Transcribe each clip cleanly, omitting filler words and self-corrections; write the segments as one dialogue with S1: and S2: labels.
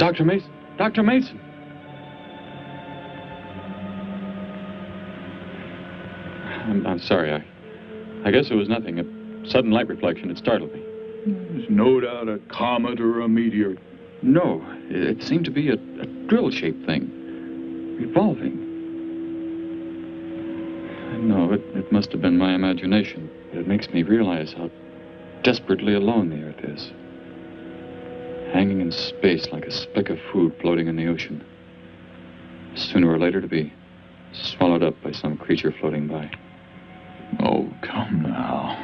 S1: Dr. Mason! Dr. Mason! I'm sorry. I guess it was nothing. A sudden light reflection. It startled me.
S2: There's no doubt a comet or a meteor.
S1: No, it seemed to be a drill-shaped thing. Revolving. No, it must have been my imagination. But it makes me realize how desperately alone the Earth is. Hanging in space like a speck of food floating in the ocean. Sooner or later to be swallowed up by some creature floating by.
S2: Oh, come now.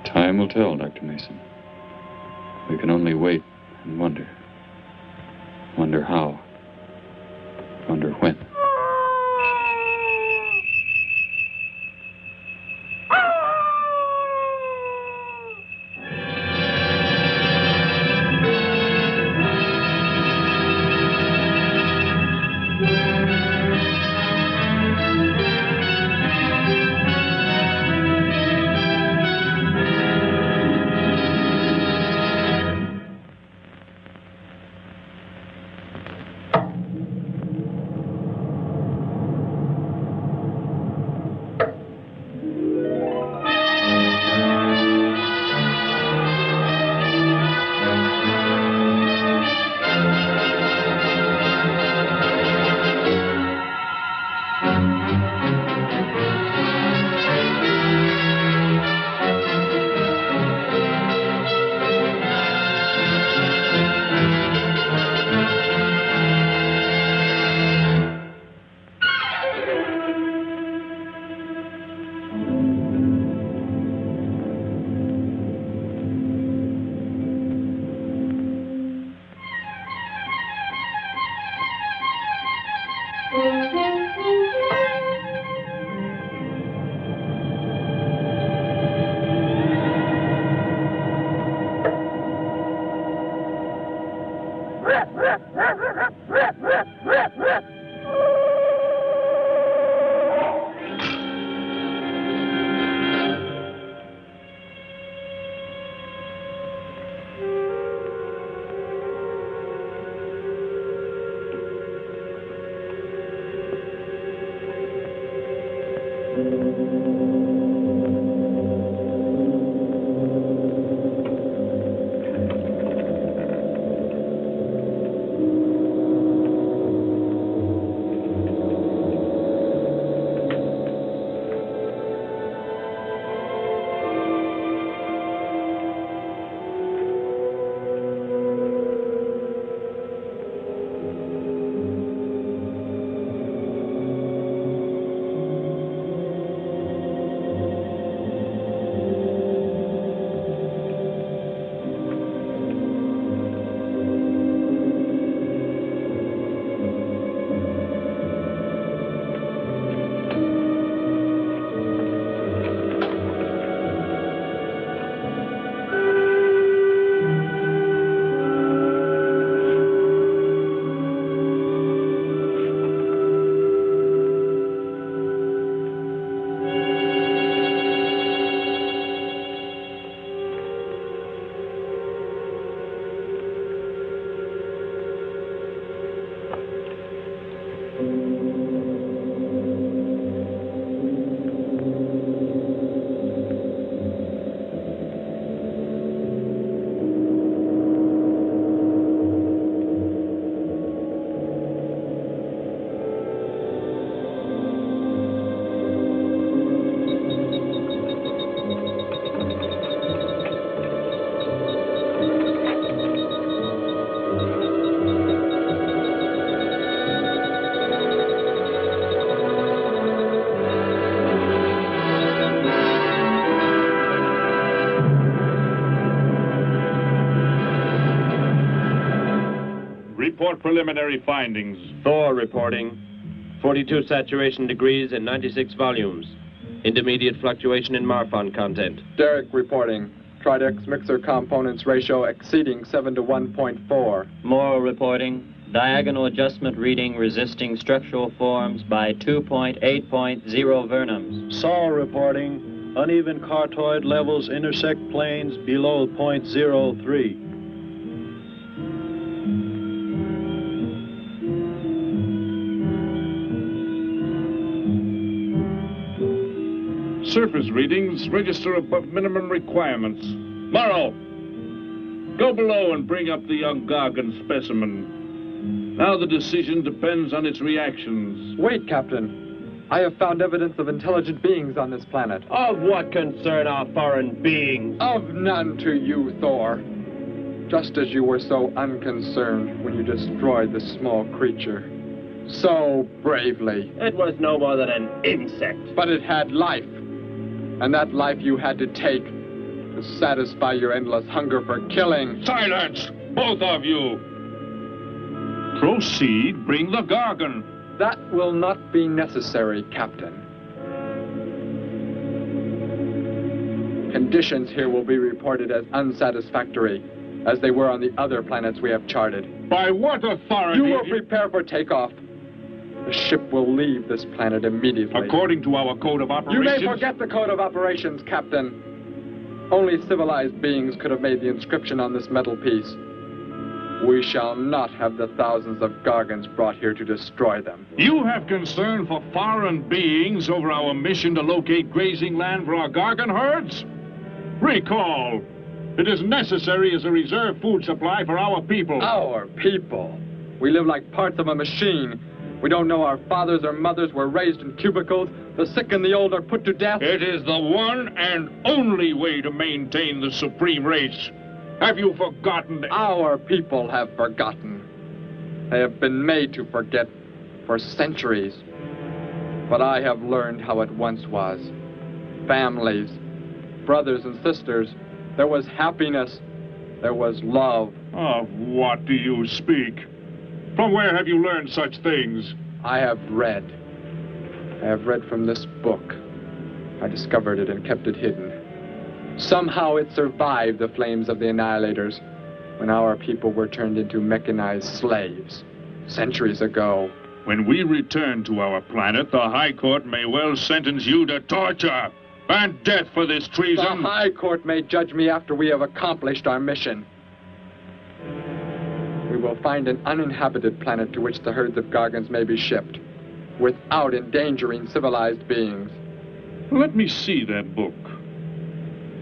S1: Time will tell, Dr. Mason. We can only wait and wonder. Wonder how. Wonder when.
S3: Report preliminary findings.
S4: Thor reporting. 42 saturation degrees and 96 volumes. Intermediate fluctuation in Marfan content.
S5: Derek reporting. Tridex mixer components ratio exceeding 7 to 1.4.
S6: Morrow reporting. Diagonal adjustment reading resisting structural forms by 2.8.0 vernums.
S7: Saul reporting. Uneven cartoid levels intersect planes below .03.
S2: surface readings register above minimum requirements. Morrow, go below and bring up the young Gargan specimen. Now the decision depends on its reactions.
S5: Wait, Captain. I have found evidence of intelligent beings on this planet.
S4: Of what concern are foreign beings?
S5: Of none to you, Thor. Just as you were so unconcerned when you destroyed the small creature. So bravely.
S4: It was no more than an insect.
S5: But it had life. And that life you had to take to satisfy your endless hunger for killing.
S2: Silence, both of you! Proceed, bring the Gargan.
S5: That will not be necessary, Captain. Conditions here will be reported as unsatisfactory, as they were on the other planets we have charted.
S2: By what authority?
S5: You will prepare for takeoff. The ship will leave this planet immediately.
S2: According to our code of operations...
S5: You may forget the code of operations, Captain. Only civilized beings could have made the inscription on this metal piece. We shall not have the thousands of Gargans brought here to destroy them.
S2: You have concern for foreign beings over our mission to locate grazing land for our Gargan herds? Recall, it is necessary as a reserve food supply for our people.
S5: Our people? We live like parts of a machine. We don't know our fathers or mothers were raised in cubicles. The sick and the old are put to death.
S2: It is the one and only way to maintain the supreme race. Have you forgotten that?
S5: Our people have forgotten. They have been made to forget for centuries. But I have learned how it once was. Families, brothers and sisters. There was happiness. There was love.
S2: Of what do you speak? From where have you learned such things?
S5: I have read. I have read from this book. I discovered it and kept it hidden. Somehow it survived the flames of the Annihilators when our people were turned into mechanized slaves centuries ago.
S2: When we return to our planet, the High Court may well sentence you to torture and death for this treason.
S5: The High Court may judge me after we have accomplished our mission. We will find an uninhabited planet to which the herds of Gargans may be shipped, without endangering civilized beings.
S2: Let me see that book.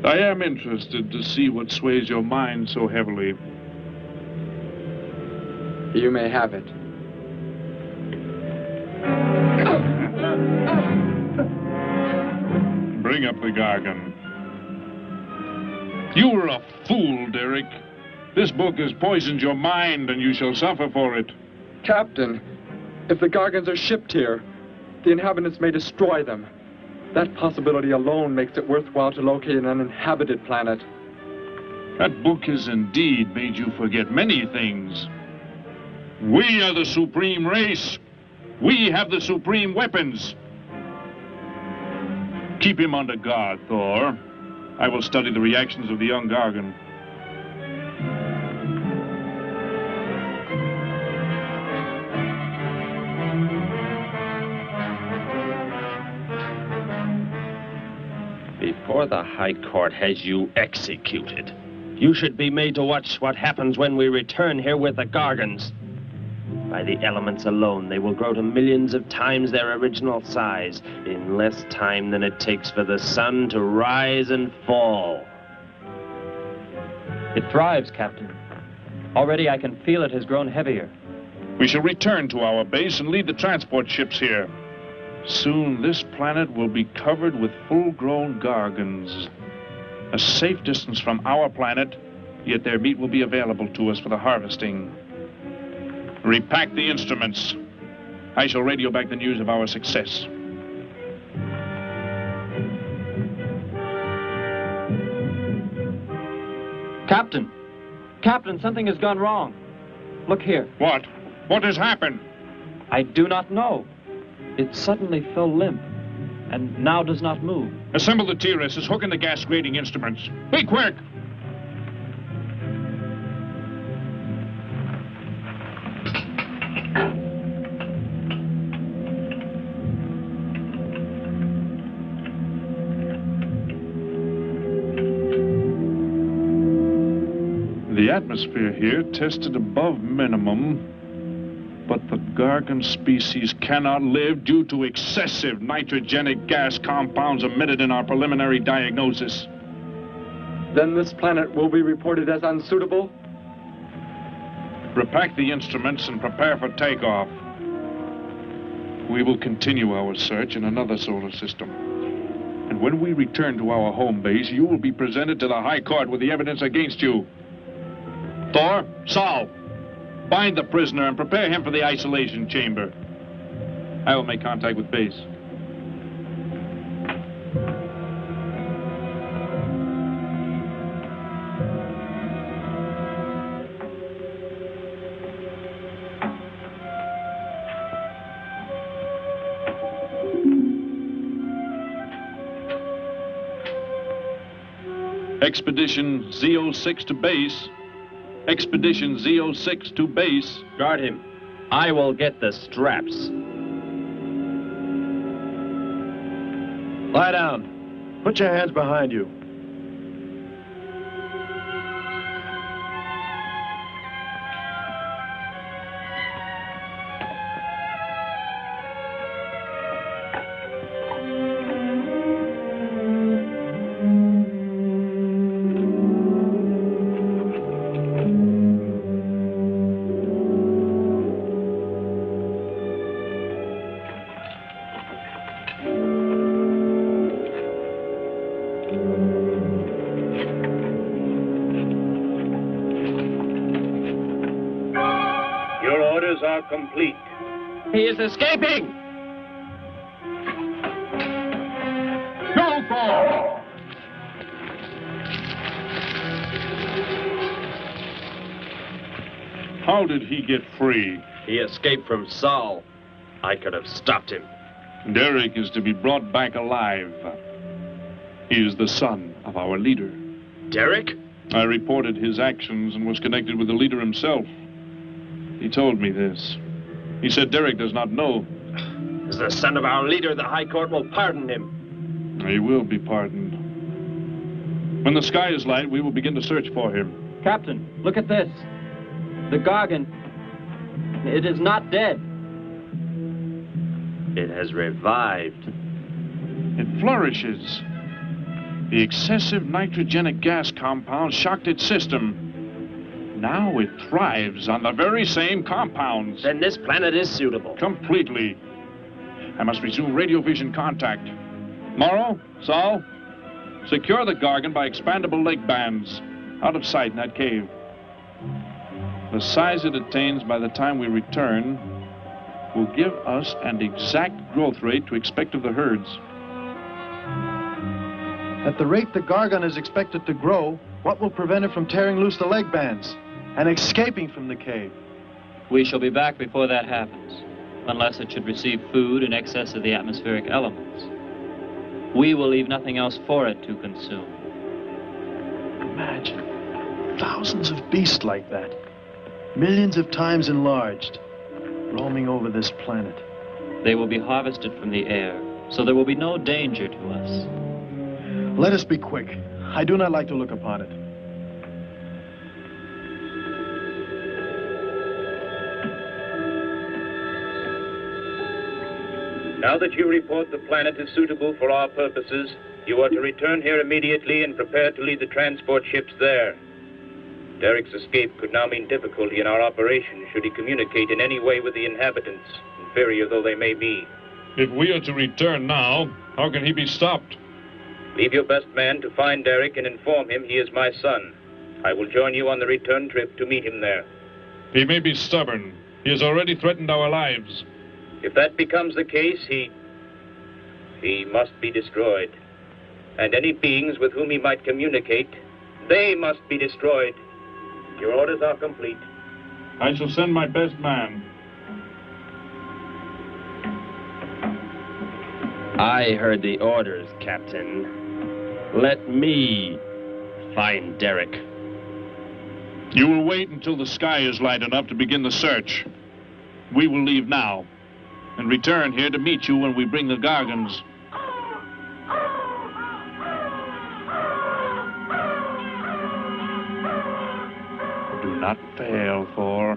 S2: I am interested to see what sways your mind so heavily.
S5: You may have it.
S2: Bring up the Gargan. You were a fool, Derek. This book has poisoned your mind, and you shall suffer for it.
S5: Captain, if the Gargans are shipped here, the inhabitants may destroy them. That possibility alone makes it worthwhile to locate an uninhabited planet.
S2: That book has indeed made you forget many things. We are the supreme race. We have the supreme weapons. Keep him under guard, Thor. I will study the reactions of the young Gargan.
S4: Before the High Court has you executed, you should be made to watch what happens when we return here with the Gargans. By the elements alone, they will grow to millions of times their original size in less time than it takes for the sun to rise and fall.
S6: It thrives, Captain. Already I can feel it has grown heavier.
S2: We shall return to our base and lead the transport ships here. Soon this planet will be covered with full-grown Gargans. A safe distance from our planet, yet their meat will be available to us for the harvesting. Repack the instruments. I shall radio back the news of our success.
S6: Captain! Captain, something has gone wrong. Look here.
S2: What? What has happened?
S6: I do not know. It suddenly fell limp, and now does not move.
S2: Assemble the TRSs, hook in the gas grading instruments. Be quick! The atmosphere here tested above minimum, But the Gargan species cannot live due to excessive nitrogenic gas compounds emitted in our preliminary diagnosis.
S5: Then this planet will be reported as unsuitable?
S2: Repack the instruments and prepare for takeoff. We will continue our search in another solar system. And when we return to our home base, you will be presented to the High Court with the evidence against you. Thor, Saul, bind the prisoner and prepare him for the isolation chamber. I will make contact with base. Expedition Z06 to base. Expedition Z06 to base.
S4: Guard him. I will get the straps.
S7: Lie down. Put your hands behind you.
S3: Are complete.
S4: He is escaping!
S2: Go for! How did he get free?
S4: He escaped from Saul. I could have stopped him.
S2: Derek is to be brought back alive. He is the son of our leader.
S4: Derek?
S2: I reported his actions and was connected with the leader himself. He told me this. He said Derek does not know.
S4: As the son of our leader, the High Court will pardon him.
S2: He will be pardoned. When the sky is light, we will begin to search for him.
S6: Captain, look at this. The Gargan. It is not dead.
S4: It has revived.
S2: It flourishes. The excessive nitrogenic gas compound shocked its system. Now it thrives on the very same compounds.
S4: Then this planet is suitable.
S2: Completely. I must resume radio vision contact. Morrow, Saul, secure the Gargan by expandable leg bands. Out of sight in that cave. The size it attains by the time we return will give us an exact growth rate to expect of the herds.
S7: At the rate the Gargan is expected to grow, what will prevent it from tearing loose the leg bands and escaping from the cave?
S6: We shall be back before that happens, unless it should receive food in excess of the atmospheric elements. We will leave nothing else for it to consume.
S7: Imagine thousands of beasts like that, millions of times enlarged, roaming over this planet.
S6: They will be harvested from the air, so there will be no danger to us.
S7: Let us be quick. I do not like to look upon it.
S3: Now that you report the planet is suitable for our purposes, you are to return here immediately and prepare to lead the transport ships there. Derek's escape could now mean difficulty in our operation should he communicate in any way with the inhabitants, inferior though they may be.
S2: If we are to return now, how can he be stopped?
S3: Leave your best man to find Derek and inform him he is my son. I will join you on the return trip to meet him there.
S2: He may be stubborn. He has already threatened our lives.
S3: If that becomes the case, he must be destroyed. And any beings with whom he might communicate, they must be destroyed. Your orders are complete.
S2: I shall send my best man.
S4: I heard the orders, Captain. Let me find Derek.
S2: You will wait until the sky is light enough to begin the search. We will leave now and return here to meet you when we bring the Gargans. Do not fail, Thor.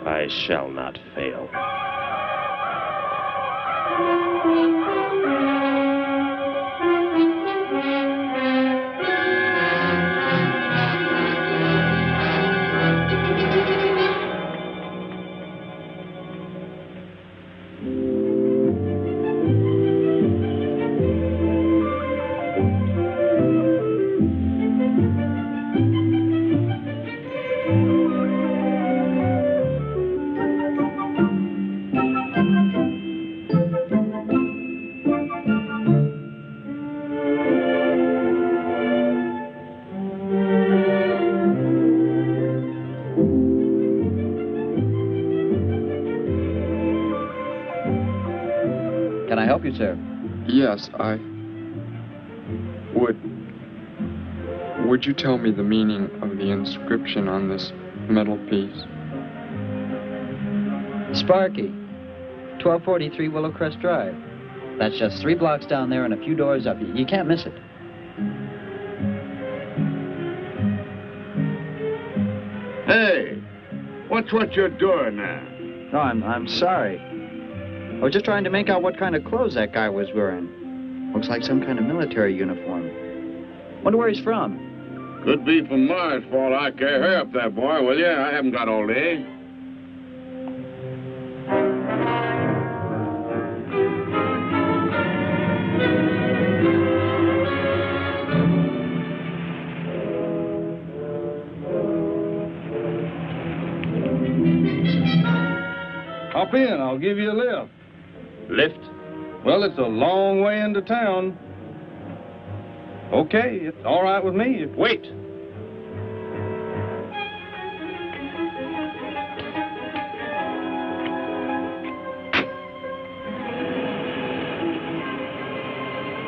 S4: I shall not fail.
S8: Can I help you, sir?
S5: Yes, Would you tell me the meaning of the inscription on this metal piece?
S8: Sparky, 1243 Willowcrest Drive. That's just 3 blocks down there and a few doors up. You can't miss it.
S9: Hey, what's what you're doing there?
S8: No, I'm sorry. I was just trying to make out what kind of clothes that guy was wearing. Looks like some kind of military uniform. Wonder where he's from.
S9: Could be from Mars, for all I care. Hurry up there, boy, will you? I haven't got all day.
S10: Hop in, I'll give you a lift.
S4: Lift?
S10: Well, it's a long way into town. Okay, it's all right with me.
S4: Wait!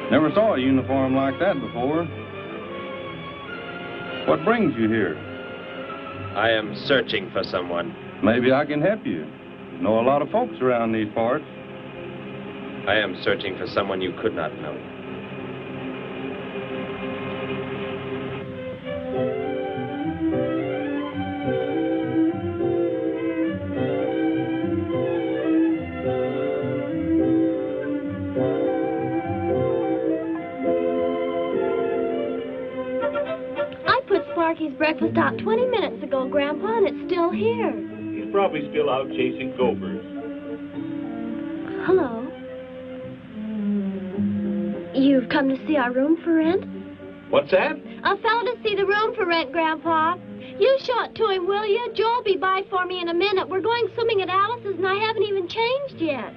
S10: Never saw a uniform like that before. What brings you here?
S4: I am searching for someone.
S10: Maybe I can help you. Know a lot of folks around these parts.
S4: I am searching for someone you could not know.
S11: I put Sparky's breakfast out 20 minutes ago, Grandpa, and it's still here.
S3: He's probably still out chasing gophers.
S11: Hello. You've come to see our room for rent?
S3: What's that?
S11: A fellow to see the room for rent, Grandpa. You show it to him, will you? Joe'll be by for me in a minute. We're going swimming at Alice's, and I haven't even changed yet.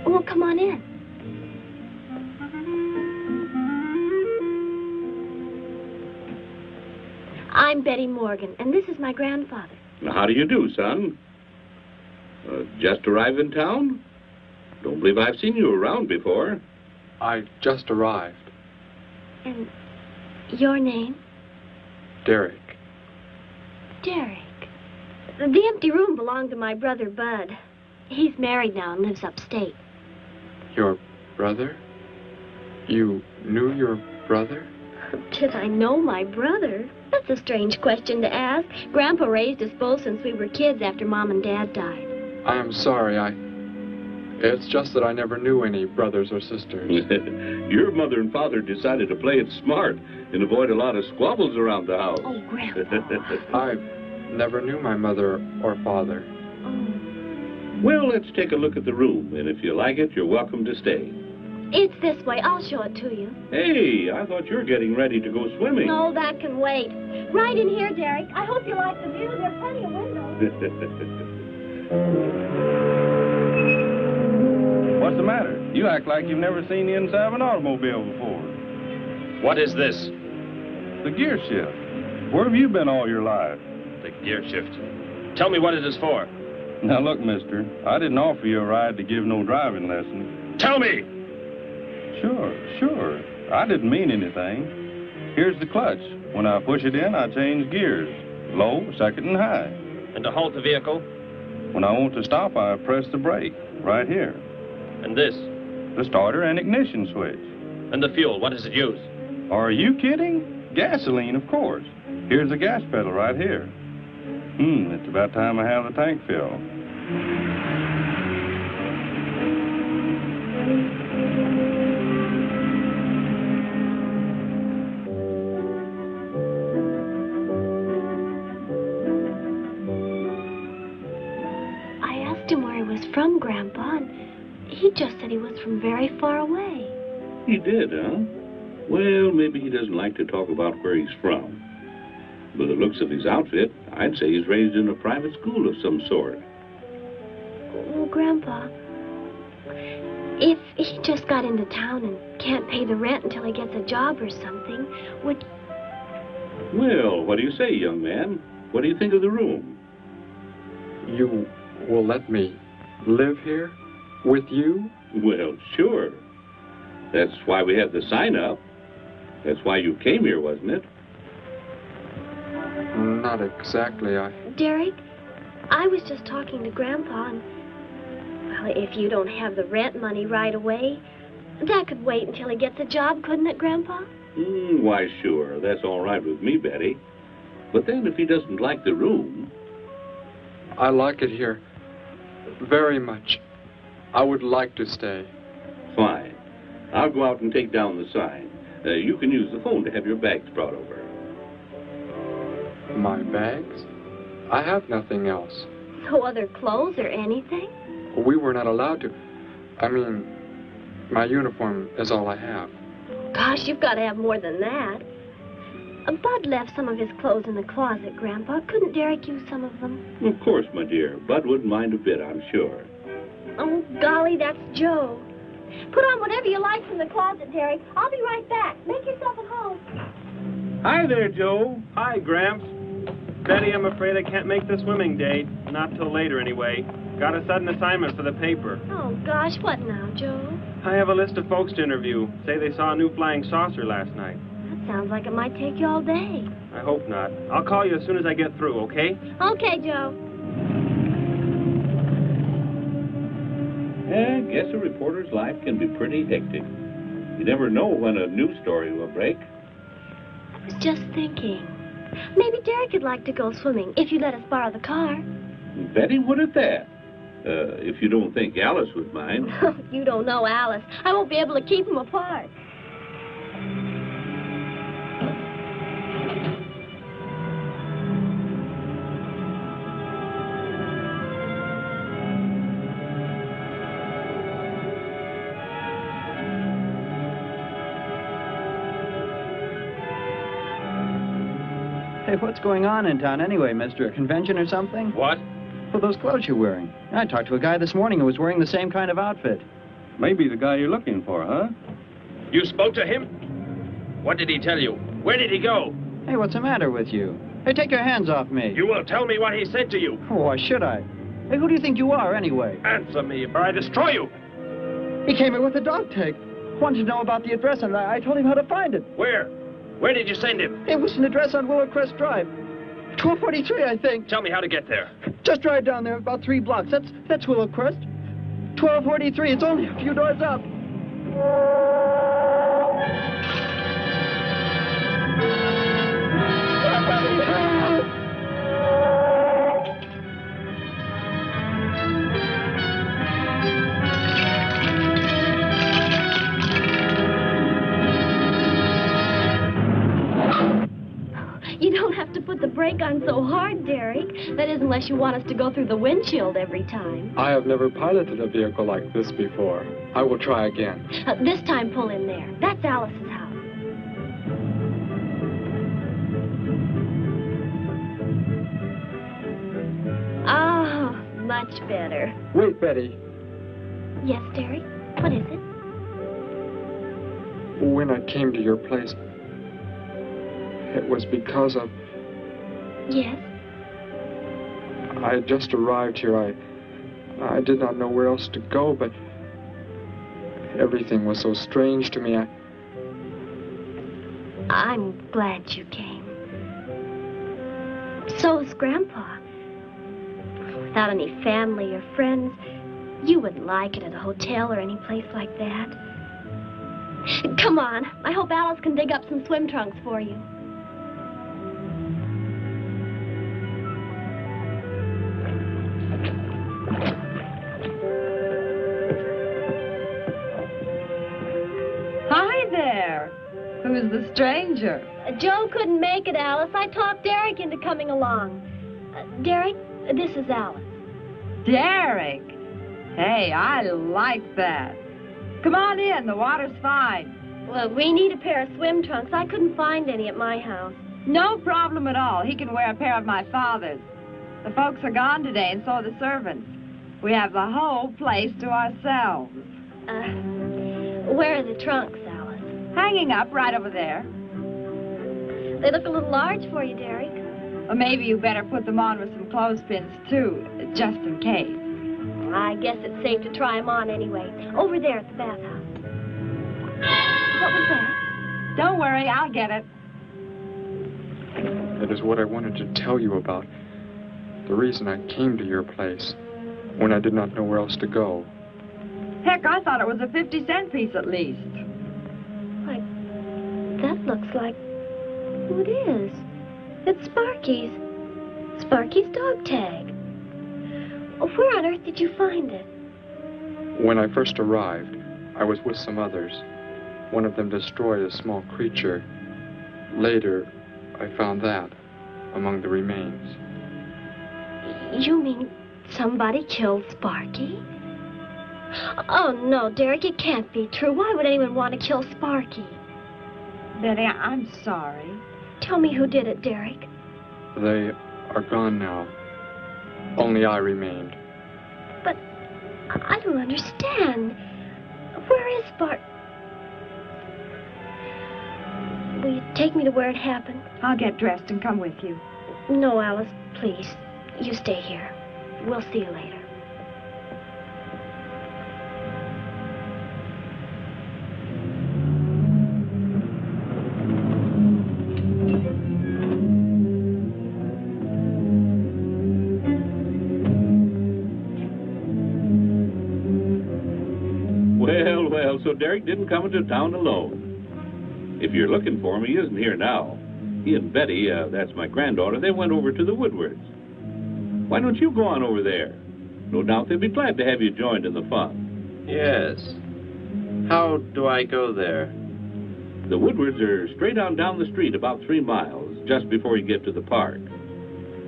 S11: Well, come on in. I'm Betty Morgan, and this is my grandfather.
S9: How do you do, son? Just arrived in town? Don't believe I've seen you around before.
S5: I just arrived.
S11: And your name?
S5: Derek.
S11: Derek. The empty room belonged to my brother, Bud. He's married now and lives upstate.
S5: Your brother? You knew your brother?
S11: Did I know my brother? That's a strange question to ask. Grandpa raised us both since we were kids after Mom and Dad died.
S5: I am sorry, It's just that I never knew any brothers or sisters.
S9: Your mother and father decided to play it smart and avoid a lot of squabbles around the house.
S11: Oh, Grandpa.
S5: I never knew my mother or father.
S9: Well, let's take a look at the room, and if you like it, you're welcome to stay.
S11: It's this way. I'll show it to you.
S9: Hey, I thought you were getting ready to go swimming.
S11: No, that can wait. Right in here, Derek. I hope you like the view. There are plenty of windows.
S10: What's the matter? You act like you've never seen the inside of an automobile before.
S4: What is this?
S10: The gear shift. Where have you been all your life?
S4: The gear shift. Tell me what it is for.
S10: Now look, mister, I didn't offer you a ride to give no driving lesson.
S4: Tell me!
S10: Sure. I didn't mean anything. Here's the clutch. When I push it in, I change gears. Low, second, and high.
S4: And to halt the vehicle?
S10: When I want to stop, I press the brake, right here.
S4: And this?
S10: The starter and ignition switch.
S4: And the fuel, what does it use?
S10: Are you kidding? Gasoline, of course. Here's the gas pedal right here. It's about time I have the tank filled.
S11: I asked him where he was from, Grandpa, and he just said he was from very far away.
S9: He did, huh? Well, maybe he doesn't like to talk about where he's from. By the looks of his outfit, I'd say he's raised in a private school of some sort.
S11: Well, Grandpa, if he just got into town and can't pay the rent until he gets a job or something, would...
S9: Well, what do you say, young man? What do you think of the room?
S5: You will let me live here with you?
S9: Well, sure. That's why we had the sign up. That's why you came here, wasn't it?
S5: Not exactly,
S11: Derek, I was just talking to Grandpa, and... Well, if you don't have the rent money right away, that could wait until he gets a job, couldn't it, Grandpa?
S9: Why, sure. That's all right with me, Betty. But then if he doesn't like the room...
S5: I like it here very much. I would like to stay.
S9: Fine. I'll go out and take down the sign. You can use the phone to have your bags brought over.
S5: My bags? I have nothing else.
S11: No other clothes or anything?
S5: We were not allowed to. I mean, my uniform is all I have.
S11: Gosh, you've got to have more than that. Bud left some of his clothes in the closet, Grandpa. Couldn't Derek use some of them?
S9: Of course, my dear. Bud wouldn't mind a bit, I'm sure.
S11: Oh, golly, that's Joe. Put on whatever you like from the closet, Derek. I'll be right back. Make yourself at home.
S6: Hi there, Joe. Hi, Gramps. Betty, I'm afraid I can't make the swimming date. Not till later, anyway. Got a sudden assignment for the paper.
S11: Oh, gosh, what now, Joe?
S6: I have a list of folks to interview. Say they saw a new flying saucer last night.
S11: That sounds like it might take you all day.
S6: I hope not. I'll call you as soon as I get through, okay?
S11: Okay, Joe.
S9: I guess a reporter's life can be pretty hectic. You never know when a news story will break.
S11: I was just thinking. Maybe Derek would like to go swimming if you let us borrow the car.
S9: Betty would at that. If you don't think Alice would mind.
S11: You don't know Alice. I won't be able to keep them apart.
S8: Hey, what's going on in town anyway, mister? A convention or something?
S4: What?
S8: Well, those clothes you're wearing. I talked to a guy this morning who was wearing the same kind of outfit.
S10: Maybe the guy you're looking for, huh?
S4: You spoke to him? What did he tell you? Where did he go?
S8: Hey, what's the matter with you? Hey, take your hands off me.
S4: You will tell me what he said to you.
S8: Oh, why should I? Hey, who do you think you are, anyway?
S4: Answer me, or I destroy you.
S8: He came here with a dog tag. Wanted to know about the address, and I told him how to find it.
S4: Where? Where did you send him?
S8: It was an address on Willow Crest Drive. 1243, I think.
S4: Tell me how to get there.
S8: Just drive down there about 3 blocks. That's Willow Crest. 1243. It's only a few doors up.
S11: You don't have to put the brake on so hard, Derek. That is, unless you want us to go through the windshield every time.
S5: I have never piloted a vehicle like this before. I will try again.
S11: This time, pull in there. That's Alice's house. Oh, much better.
S5: Wait, Betty.
S11: Yes, Derek? What is it?
S5: When I came to your place, it was because of...
S11: Yes?
S5: I had just arrived here. I did not know where else to go, but everything was so strange to me.
S11: I'm glad you came. So is Grandpa. Without any family or friends, you wouldn't like it at a hotel or any place like that. Come on. I hope Alice can dig up some swim trunks for you.
S12: Who's the stranger?
S11: Joe couldn't make it, Alice. I talked Derek into coming along. Derek, this is Alice.
S12: Derek. Hey, I like that. Come on in, the water's fine.
S11: Well, we need a pair of swim trunks. I couldn't find any at my house.
S12: No problem at all. He can wear a pair of my father's. The folks are gone today, and so are the servants. We have the whole place to ourselves.
S11: Where are the trunks, Alice?
S12: Hanging up right over there.
S11: They look a little large for you, Derek.
S12: Or maybe you better put them on with some clothespins, too, just in case.
S11: I guess it's safe to try them on anyway. Over there at the bathhouse. What was that?
S12: Don't worry, I'll get it.
S5: It is what I wanted to tell you about. The reason I came to your place when I did not know where else to go.
S12: Heck, I thought it was a 50-cent piece at least.
S11: Why, that looks like... Who it is? It's Sparky's. Sparky's dog tag. Where on earth did you find it?
S5: When I first arrived, I was with some others. One of them destroyed a small creature. Later, I found that among the remains.
S11: You mean somebody killed Sparky? Oh, no, Derek, it can't be true. Why would anyone want to kill Sparky?
S12: Betty, I'm sorry.
S11: Tell me who did it, Derek.
S5: They are gone now. Only I remained.
S11: But I don't understand. Where is Sparky? Will you take me to where it happened?
S12: I'll get dressed and come with you.
S11: No, Alice, please. You stay here. We'll see you later.
S9: Well, so Derek didn't come into town alone. If you're looking for him, he isn't here now. He and Betty, that's my granddaughter, they went over to the Woodwards. Why don't you go on over there? No doubt they'd be glad to have you joined in the fun.
S13: Yes. How do I go there?
S9: The Woodwards are straight on down the street about 3 miles, just before you get to the park.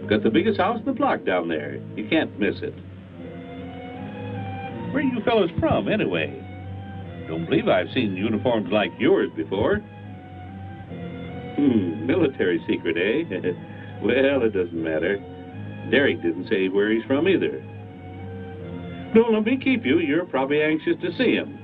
S9: Got the biggest house in the block down there. You can't miss it. Where are you fellas from, anyway? Don't believe I've seen uniforms like yours before. Military secret, eh? Well, it doesn't matter. Derek didn't say where he's from either. Don't let me keep you. You're probably anxious to see him.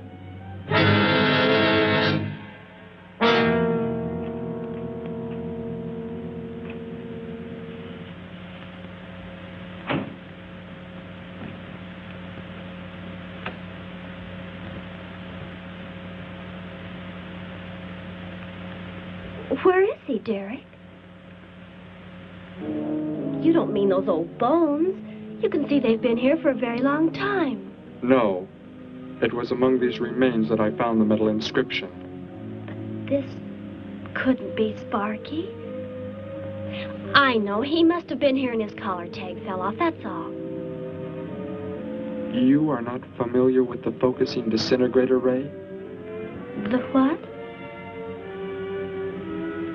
S11: Where is he, Derek? You don't mean those old bones. You can see they've been here for a very long time.
S5: No. It was among these remains that I found the metal inscription.
S11: But this couldn't be Sparky. I know. He must have been here and his collar tag fell off, that's all.
S5: You are not familiar with the focusing disintegrator ray?
S11: The what?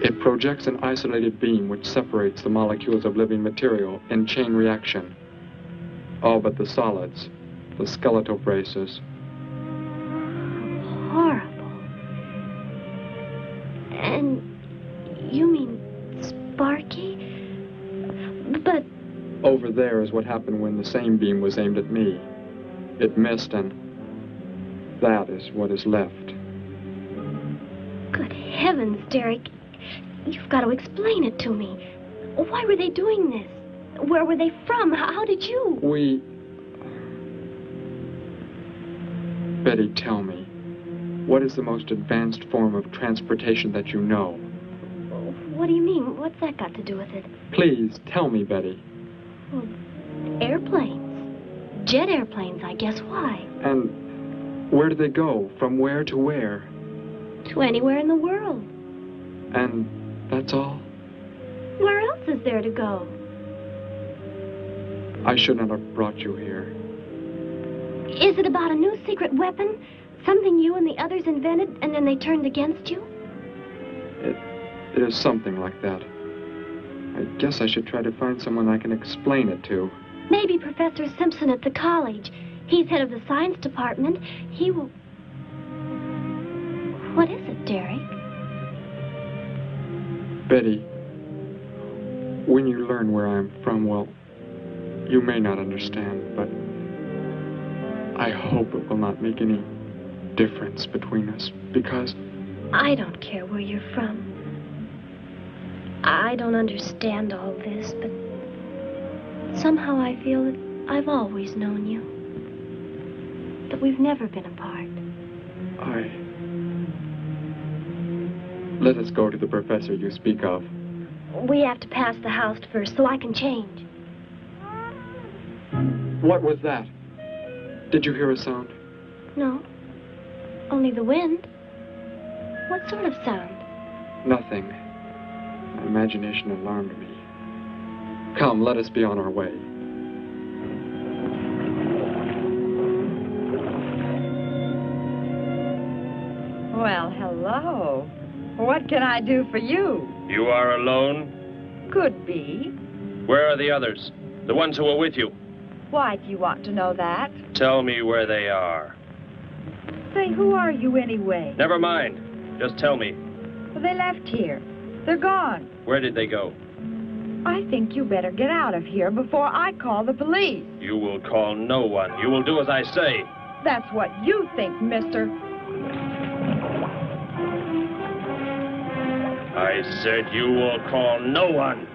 S5: It projects an isolated beam which separates the molecules of living material in chain reaction. All but the solids, the skeletal braces.
S11: Horrible. And you mean Sparky? But...
S5: Over there is what happened when the same beam was aimed at me. It missed, and that is what is left.
S11: Good heavens, Derek. You've got to explain it to me. Why were they doing this? Where were they from? How did you...
S5: Betty, tell me, what is the most advanced form of transportation that you know?
S11: What do you mean? What's that got to do with it?
S5: Please, tell me, Betty.
S11: Well, airplanes. Jet airplanes, I guess. Why?
S5: And where do they go? From where to where?
S11: To anywhere in the world.
S5: And that's all?
S11: Where else is there to go?
S5: I should not have brought you here.
S11: Is it about a new secret weapon? Something you and the others invented and then they turned against you?
S5: It is something like that. I guess I should try to find someone I can explain it to.
S11: Maybe Professor Simpson at the college. He's head of the science department. He will... What is it, Derek?
S5: Betty, when you learn where I'm from, well, you may not understand, but I hope it will not make any difference between us, because...
S11: I don't care where you're from. I don't understand all this, but somehow I feel that I've always known you. That we've never been apart.
S5: Let us go to the professor you speak of.
S11: We have to pass the house first so I can change.
S5: What was that? Did you hear a sound?
S11: No. Only the wind. What sort of sound?
S5: Nothing. My imagination alarmed me. Come, let us be on our way.
S12: Well, hello. What can I do for you?
S4: You are alone?
S12: Could be.
S4: Where are the others? The ones who were with you?
S12: Why do you want to know that?
S4: Tell me where they are.
S12: Say, who are you anyway?
S4: Never mind. Just tell me.
S12: Well, they left here. They're gone.
S4: Where did they go?
S12: I think you better get out of here before I call the police.
S4: You will call no one. You will do as I say.
S12: That's what you think, mister.
S4: I said you will call no one.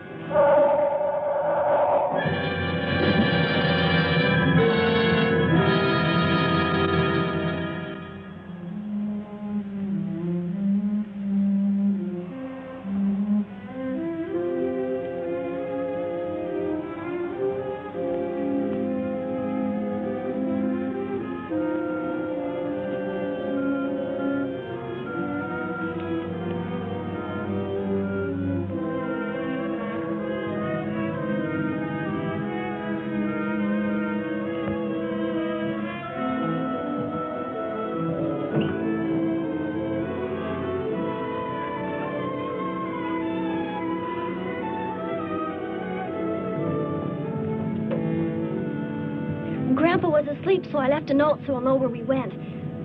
S11: Grandpa was asleep, so I left a note so he'll know where we went.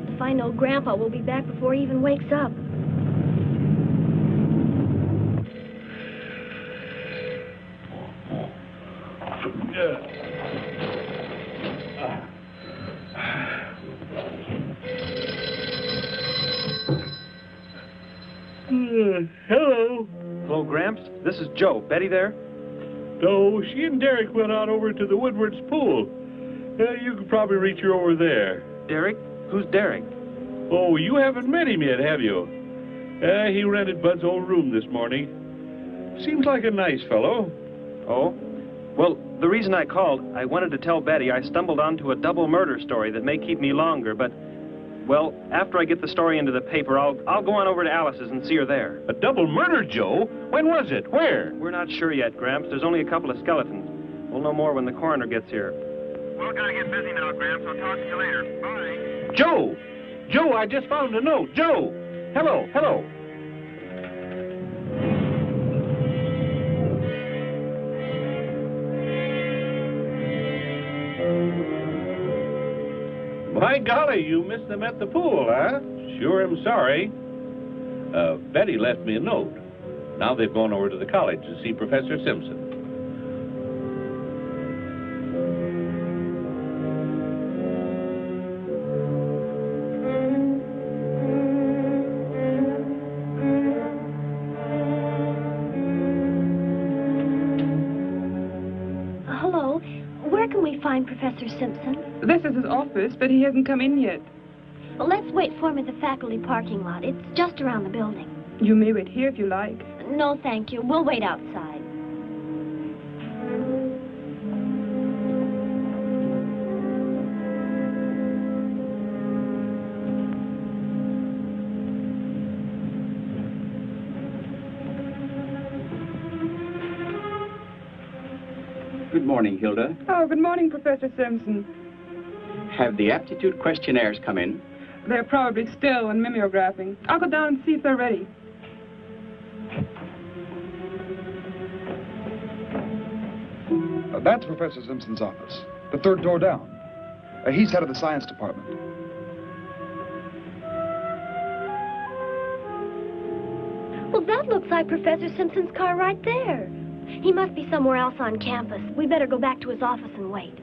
S11: If I know Grandpa will be back before he even wakes up.
S14: Hello.
S10: Hello, Gramps. This is Joe. Betty there?
S14: No, she and Derek went out over to the Woodward's pool. You could probably reach her over there.
S10: Derek? Who's Derek?
S14: Oh, you haven't met him yet, have you? He rented Bud's old room this morning. Seems like a nice fellow.
S10: Oh? Well, the reason I called, I wanted to tell Betty I stumbled onto a double murder story that may keep me longer, but, well, after I get the story into the paper, I'll go on over to Alice's and see her there.
S14: A double murder, Joe? When was it? Where?
S10: We're not sure yet, Gramps. There's only a couple of skeletons. We'll know more when the coroner gets here.
S15: Well, gotta get busy now, Gramps. I'll talk to you later. Bye.
S14: Joe! Joe, I just found a note. Joe! Hello, hello. My golly, you missed them at the pool, huh? Sure am sorry. Betty left me a note. Now they've gone over to the college to see Professor Simpson.
S11: Hello. Where can we find Professor Simpson?
S16: This is his office, but he hasn't come in yet.
S11: Well, let's wait for him at the faculty parking lot. It's just around the building.
S16: You may wait here if you like.
S11: No, thank you. We'll wait outside.
S17: Good morning, Hilda.
S16: Oh, good morning, Professor Simpson.
S17: Have the aptitude questionnaires come in?
S16: They're probably still in mimeographing. I'll go down and see if they're ready.
S18: That's Professor Simpson's office. The third door down. He's head of the science department.
S11: Well, that looks like Professor Simpson's car right there. He must be somewhere else on campus. We better go back to his office and wait.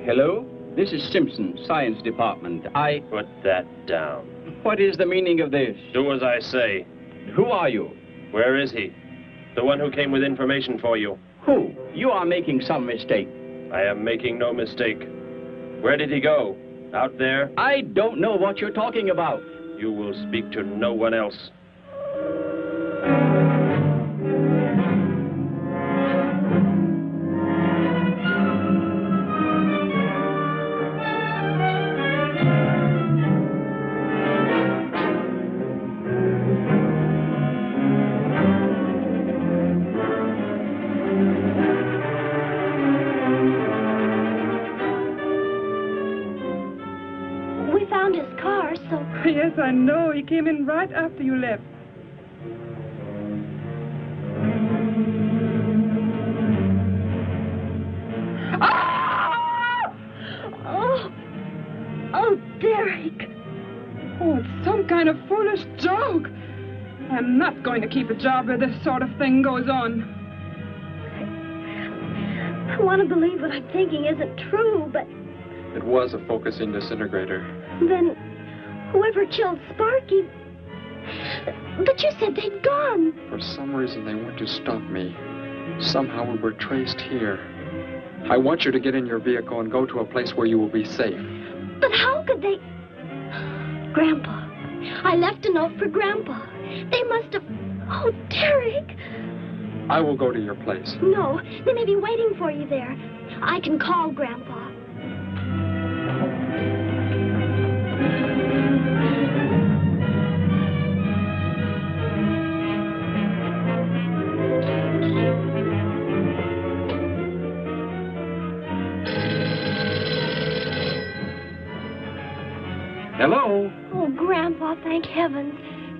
S17: Hello? This is Simpson, science department.
S4: Put that down.
S17: What is the meaning of this?
S4: Do as I say.
S17: Who are you?
S4: Where is he? The one who came with information for you.
S17: Who? You are making some mistake.
S4: I am making no mistake. Where did he go? Out there?
S17: I don't know what you're talking about.
S4: You will speak to no one else.
S16: Yes, I know. He came in right after you left.
S11: Ah! Oh, Derek.
S16: Oh, it's some kind of foolish joke. I'm not going to keep a job where this sort of thing goes on.
S11: I want to believe what I'm thinking isn't true, but...
S5: It was a focusing disintegrator.
S11: Then... whoever killed Sparky... But you said they'd gone.
S5: For some reason, they went to stop me. Somehow we were traced here. I want you to get in your vehicle and go to a place where you will be safe.
S11: But how could they... Grandpa. I left a note for Grandpa. They must have... Oh, Derek.
S5: I will go to your place.
S11: No, they may be waiting for you there. I can call Grandpa.
S14: Hello?
S11: Oh, Grandpa, thank heavens.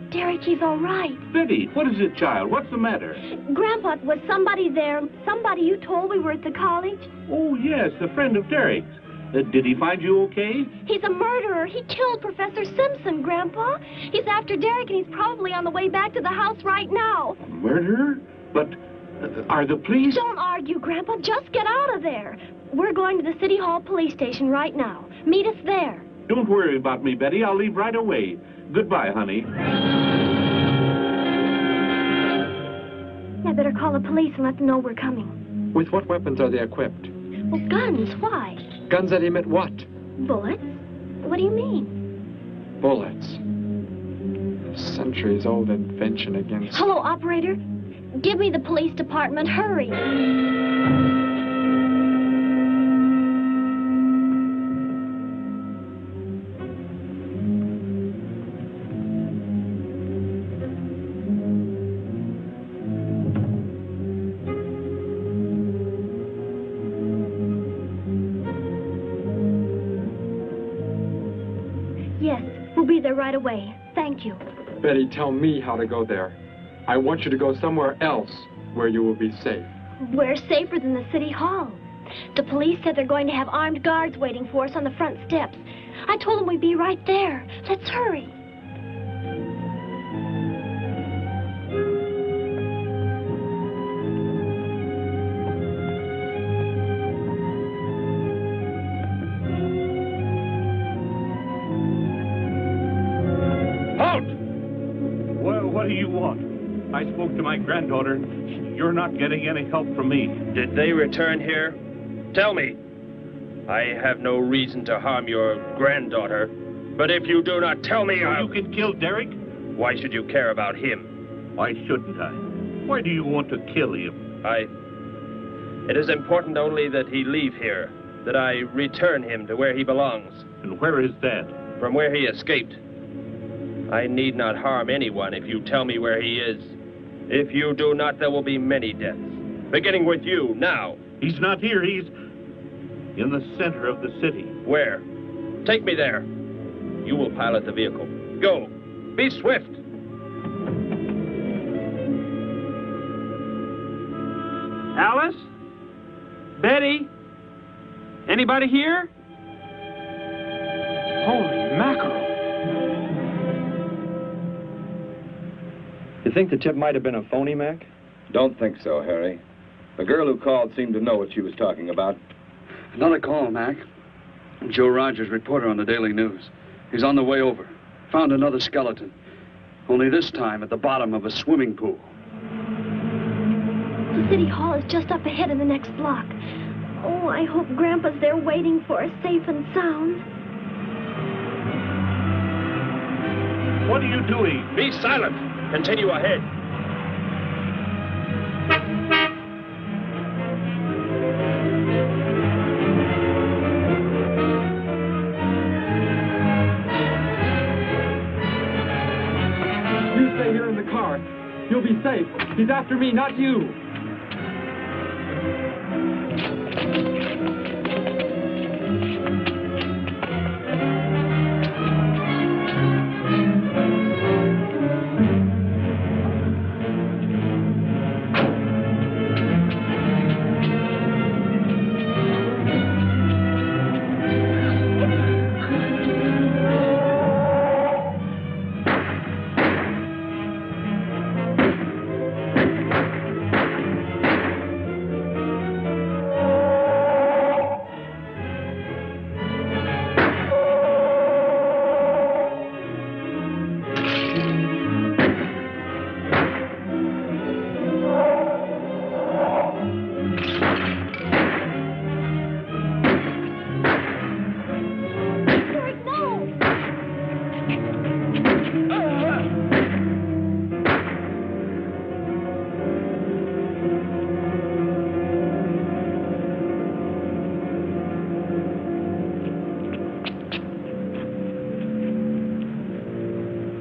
S11: Derek, he's all right.
S14: Betty, what is it, child? What's the matter?
S11: Grandpa, was somebody there? Somebody you told we were at the college?
S14: Oh, yes, a friend of Derek's. Did he find you okay?
S11: He's a murderer. He killed Professor Simpson, Grandpa. He's after Derek, and he's probably on the way back to the house right now.
S14: A murderer? But are the police...
S11: Don't argue, Grandpa. Just get out of there. We're going to the City Hall police station right now. Meet us there.
S14: Don't worry about me, Betty. I'll leave right away. Goodbye, honey.
S11: I better call the police and let them know we're coming.
S5: With what weapons are they equipped?
S11: Well, guns. Why?
S5: Guns that emit what?
S11: Bullets? What do you mean?
S5: Bullets. A centuries-old invention against...
S11: Hello, operator. Give me the police department. Hurry. There right away. Thank you.
S5: Betty, tell me how to go there. I want you to go somewhere else where you will be safe.
S11: We're safer than the City Hall. The police said they're going to have armed guards waiting for us on the front steps. I told them we'd be right there. Let's hurry.
S14: What do you want? I spoke to my granddaughter. You're not getting any help from me.
S4: Did they return here? Tell me. I have no reason to harm your granddaughter, but if you do not tell me,
S14: You can kill Derek?
S4: Why should you care about him?
S14: Why shouldn't I? Why do you want to kill him?
S4: It is important only that he leave here, that I return him to where he belongs.
S14: And where is that?
S4: From where he escaped. I need not harm anyone if you tell me where he is. If you do not, there will be many deaths. Beginning with you, now.
S14: He's not here. He's in the center of the city.
S4: Where? Take me there. You will pilot the vehicle. Go. Be swift.
S10: Alice? Betty? Anybody here? Holy mackerel.
S19: You think the tip might have been a phony, Mac?
S18: Don't think so, Harry. The girl who called seemed to know what she was talking about.
S20: Another call, Mac. Joe Rogers, reporter on the Daily News. He's on the way over. Found another skeleton. Only this time at the bottom of a swimming pool.
S11: The city hall is just up ahead in the next block. Oh, I hope Grandpa's there waiting for us safe and sound.
S2: What are you doing?
S4: Be silent. Continue ahead.
S5: You stay here in the car. You'll be safe. He's after me, not you.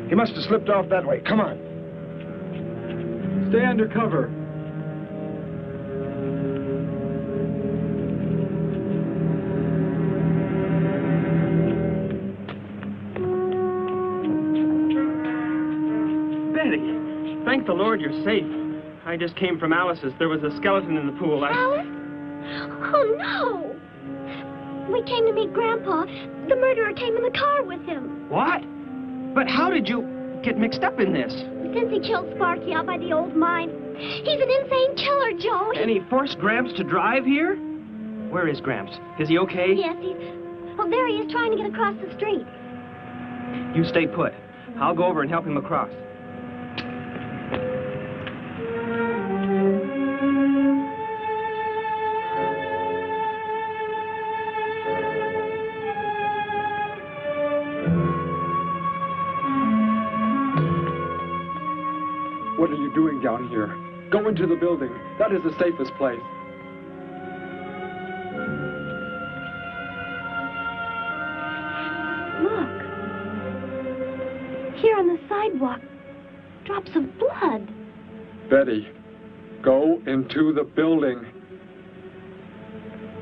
S19: He must have slipped off that way. Come on.
S5: Stay under cover.
S10: Betty, thank the Lord you're safe. I just came from Alice's. There was a skeleton in the pool.
S11: Alice? Oh, no. We came to meet Grandpa. The murderer came in the car with him.
S10: What? But how did you get mixed up in this?
S11: Since he killed Sparky out by the old mine. He's an insane killer, Joe.
S10: And he forced Gramps to drive here? Where is Gramps? Is he okay?
S11: Yes, he's... Oh, there he is trying to get across the street.
S10: You stay put. I'll go over and help him across.
S5: What are you doing down here? Go into the building. That is the safest place.
S11: Look. Here on the sidewalk. Drops of blood.
S5: Betty, go into the building.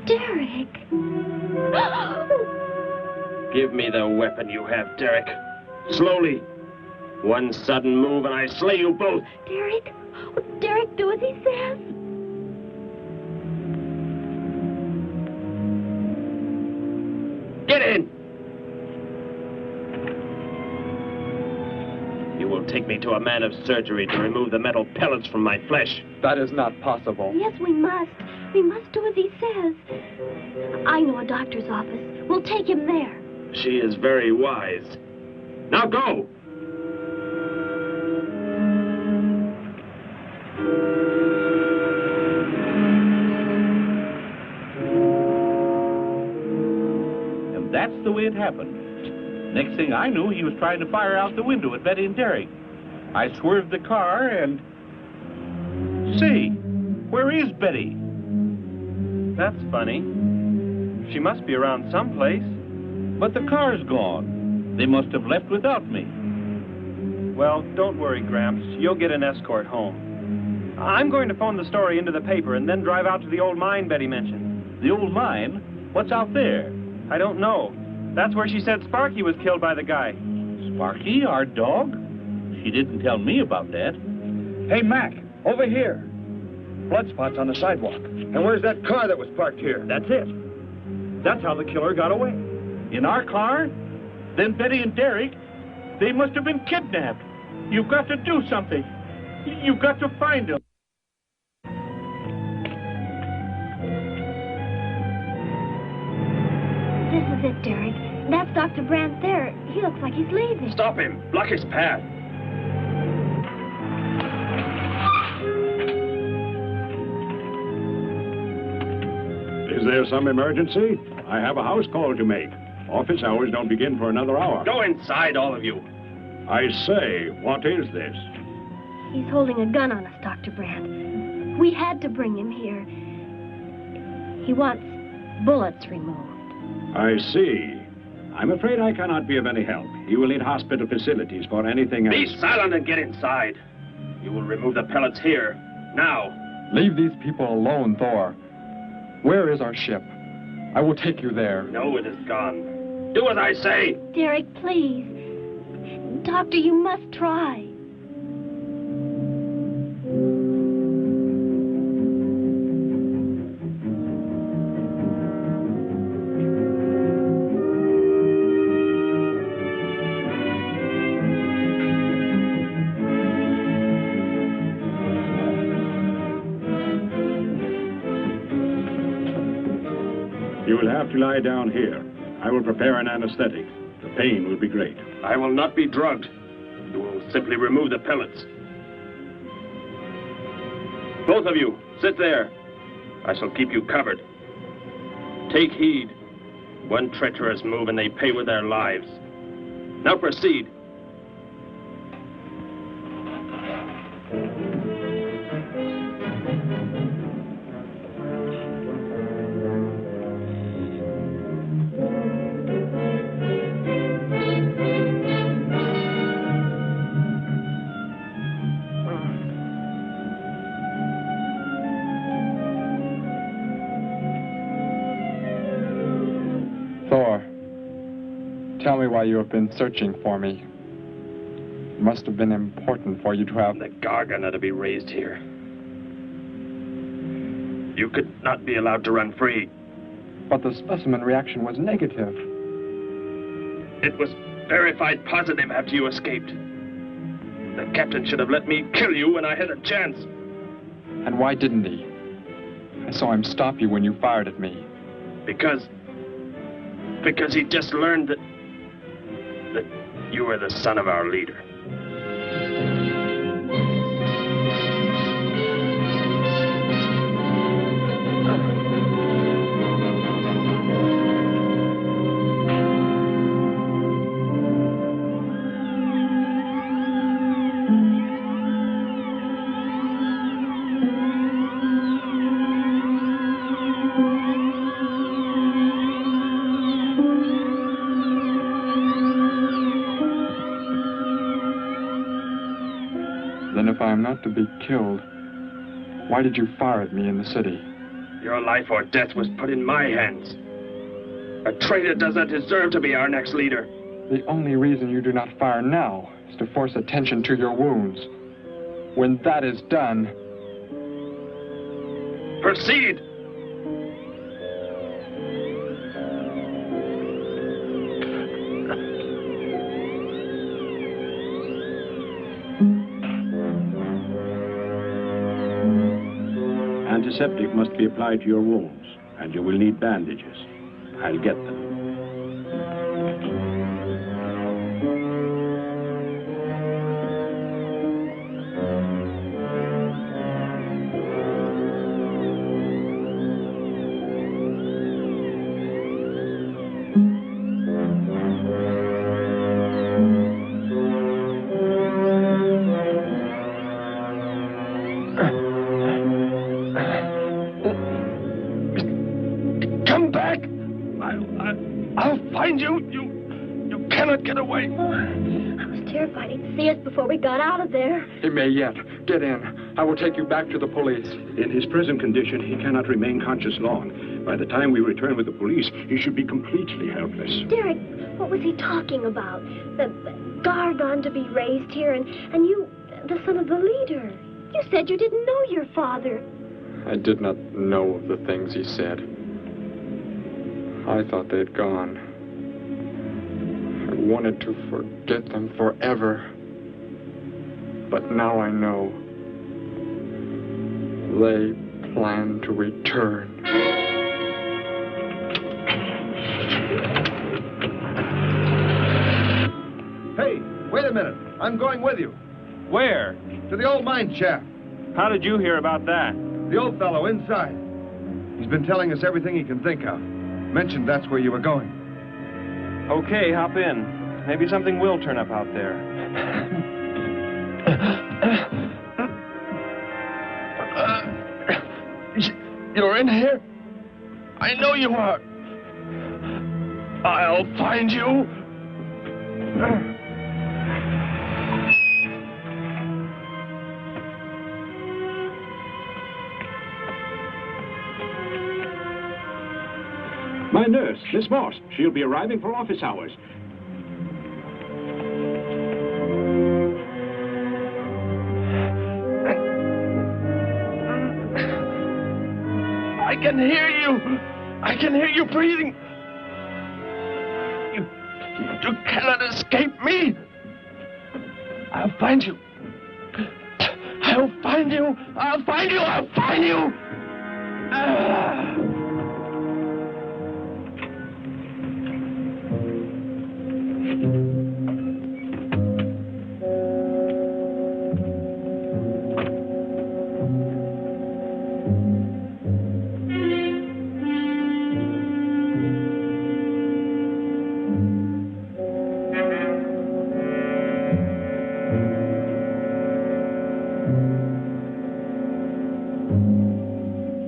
S11: Derek.
S4: Give me the weapon you have, Derek. Slowly. One sudden move and I slay you both.
S11: Derek? Will Derek do as he says?
S4: Get in! You will take me to a man of surgery to remove the metal pellets from my flesh.
S5: That is not possible.
S11: Yes, we must. We must do as he says. I know a doctor's office. We'll take him there.
S4: She is very wise. Now go!
S14: And that's the way it happened. Next thing I knew, he was trying to fire out the window at Betty and Derek. I swerved the car and... Say, where is Betty?
S10: That's funny. She must be around someplace.
S14: But the car's gone. They must have left without me.
S10: Well, don't worry, Gramps. You'll get an escort home. I'm going to phone the story into the paper and then drive out to the old mine Betty mentioned.
S14: The old mine? What's out there?
S10: I don't know. That's where she said Sparky was killed by the guy.
S14: Sparky, our dog? She didn't tell me about that.
S19: Hey, Mac, over here. blood spots on the sidewalk. And where's that car that was parked here?
S14: That's it. That's how the killer got away. In our car? Then Betty and Derek, they must have been kidnapped. You've got to do something. You've got to find them.
S11: This is it, Derek. That's Dr. Brandt there. He looks like he's leaving.
S4: Stop him. Block his path.
S9: Is there some emergency? I have a house call to make. Office hours don't begin for another hour.
S4: Go inside, all of you.
S9: I say, what is this?
S11: He's holding a gun on us, Dr. Brandt. We had to bring him here. He wants bullets removed.
S9: I see. I'm afraid I cannot be of any help. You will need hospital facilities for anything else.
S4: Be silent and get inside. You will remove the pellets here, now.
S5: Leave these people alone, Thor. Where is our ship? I will take you there.
S4: No, it is gone. Do as I say.
S11: Derek, please. Doctor, you must try.
S9: You will have to lie down here. I will prepare an anesthetic. The pain will be great.
S4: I will not be drugged. You will simply remove the pellets. Both of you, sit there. I shall keep you covered. Take heed. One treacherous move and they pay with their lives. Now proceed.
S5: Tell me why you have been searching for me. It must have been important for you to have...
S4: The Gargan are to be raised here. You could not be allowed to run free.
S5: But the specimen reaction was negative.
S4: It was verified positive after you escaped. The captain should have let me kill you when I had a chance.
S5: And why didn't he? I saw him stop you when you fired at me.
S4: Because he just learned that you were the son of our leader.
S5: If I am not to be killed, why did you fire at me in the city?
S4: Your life or death was put in my hands. A traitor does not deserve to be our next leader.
S5: The only reason you do not fire now is to force attention to your wounds. When that is done...
S4: Proceed!
S9: Antiseptic must be applied to your wounds, and you will need bandages. I'll get them.
S11: We got out of there.
S5: He may yet. Get in. I will take you back to the police.
S9: In his present condition, he cannot remain conscious long. By the time we return with the police, he should be completely helpless.
S11: Derek, what was he talking about? The Gargan to be raised here, and you, the son of the leader. You said you didn't know your father.
S5: I did not know of the things he said. I thought they'd gone. I wanted to forget them forever. But now I know. They plan to return.
S19: Hey, wait a minute. I'm going with you.
S10: Where?
S19: To the old mine shaft.
S10: How did you hear about that?
S19: The old fellow inside. He's been telling us everything he can think of. Mentioned that's where you were going.
S10: Okay, hop in. Maybe something will turn up out there.
S21: You're in here? I know you are. I'll find you.
S9: My nurse, Miss Moss. She'll be arriving for office hours.
S21: I can hear you. I can hear you breathing. You cannot escape me. I'll find you. I'll find you. I'll find you. I'll find you.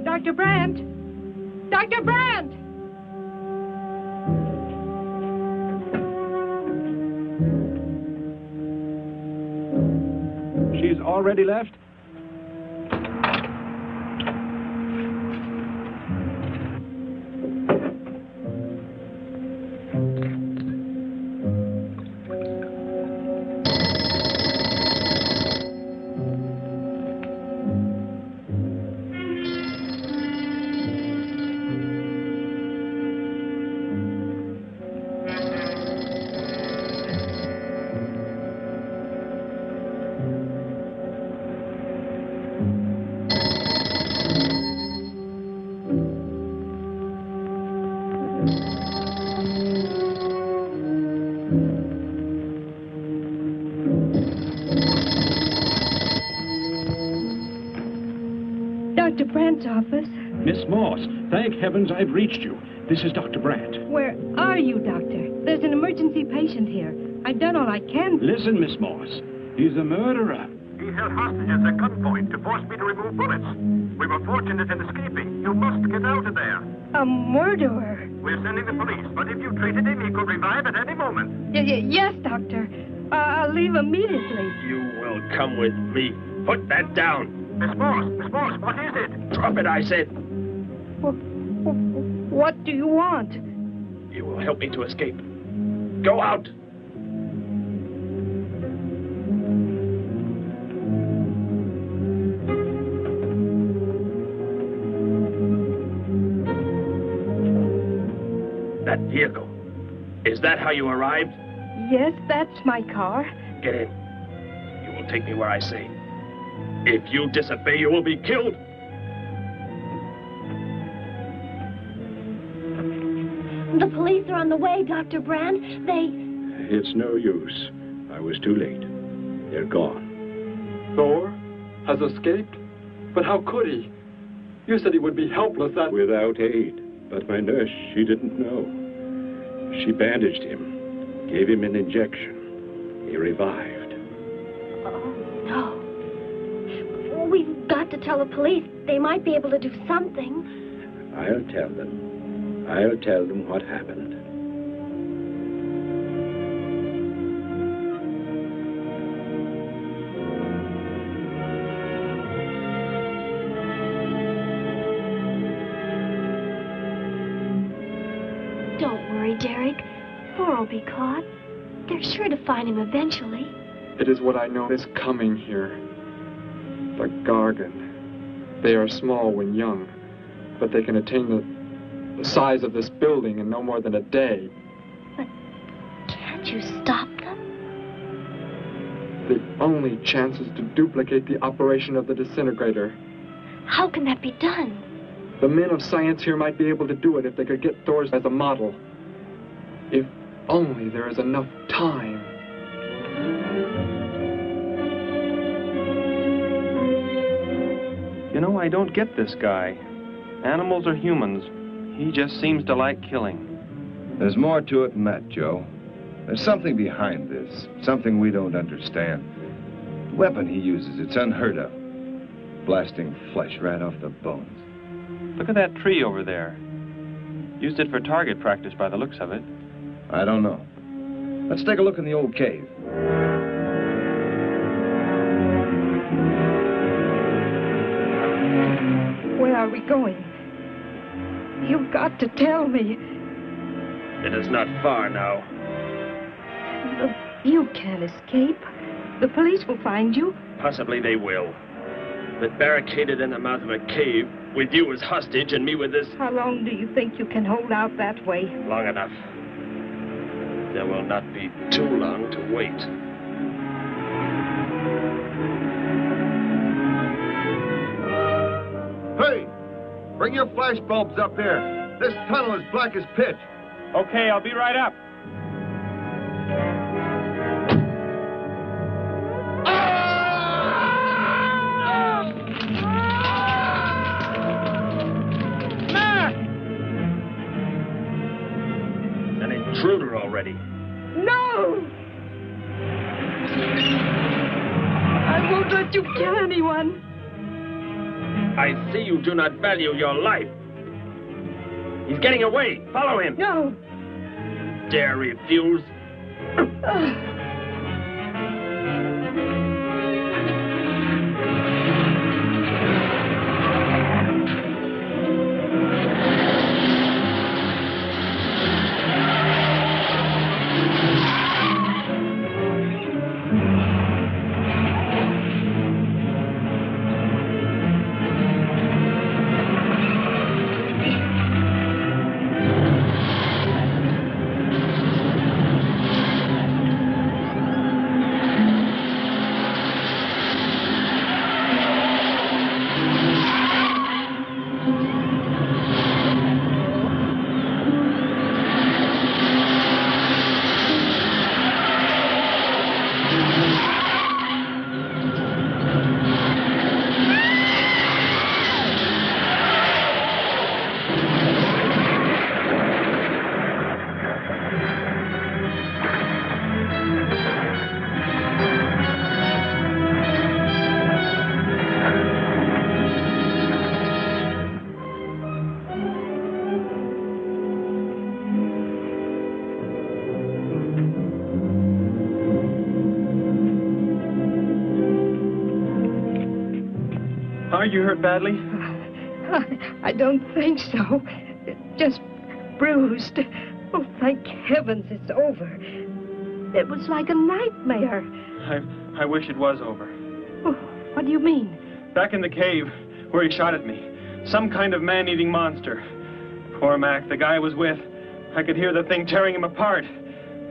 S12: Dr. Brandt! Dr. Brandt!
S9: She's already left?
S12: Dr. Brandt's office.
S9: Miss Moss, thank heavens I've reached you. This is Dr. Brandt.
S12: Where are you, Doctor? There's an emergency patient here. I've done all I can.
S9: Listen, Miss Moss. He's a murderer.
S15: He held hostages at gunpoint to force me to remove bullets. We were fortunate in escaping. You must get out of there.
S12: A murderer?
S15: We're sending the police, but if you treated him, he could revive at any moment.
S12: Yes, Doctor. I'll leave immediately.
S4: You will come with me. Put that down.
S15: Miss Moss, what is it?
S4: Drop it, I said.
S12: What do you want?
S4: You will help me to escape. Go out. That vehicle. Is that how you arrived?
S12: Yes, that's my car.
S4: Get in. You will take me where I say. If you disobey, you will be killed.
S11: The police are on the way, Dr. Brandt.
S9: It's no use. I was too late. They're gone.
S5: Thor has escaped? But how could he? You said he would be helpless at...
S9: Without aid. But my nurse, she didn't know. She bandaged him, gave him an injection. He revived.
S11: Oh, no. We've got to tell the police. They might be able to do something.
S9: I'll tell them. I'll tell them what happened.
S11: Don't worry, Derek. Thor will be caught. They're sure to find him eventually.
S5: It is what I know is coming here. The Gargan. They are small when young, but they can attain the size of this building in no more than a day.
S11: But can't you stop them?
S5: The only chance is to duplicate the operation of the disintegrator.
S11: How can that be done?
S5: The men of science here might be able to do it if they could get Thor's as a model. If only there is enough time.
S10: You know, I don't get this guy. Animals or humans, he just seems to like killing.
S19: There's more to it than that, Joe. There's something behind this, something we don't understand. The weapon he uses, it's unheard of. Blasting flesh right off the bones.
S10: Look at that tree over there. Used it for target practice by the looks of it.
S19: I don't know. Let's take a look in the old cave.
S16: Where are we going? You've got to tell me.
S4: It is not far now.
S16: You can't escape. The police will find you.
S4: Possibly they will. But barricaded in the mouth of a cave, with you as hostage and me with this...
S16: How long do you think you can hold out that way?
S4: Long enough. There will not be too long to wait.
S19: Hey! Bring your flash bulbs up here. This tunnel is black as pitch.
S10: Okay, I'll be right up.
S4: An intruder already.
S16: No! I won't let you kill anyone.
S4: I see you do not value your life. He's getting away. Follow him.
S16: No.
S4: Dare refuse?
S10: Are you hurt badly?
S16: I don't think so. Just bruised. Oh, thank heavens it's over. It was like a nightmare.
S10: I wish it was over.
S16: Oh, what do you mean?
S10: Back in the cave where he shot at me. Some kind of man-eating monster. Poor Mac, the guy I was with. I could hear the thing tearing him apart.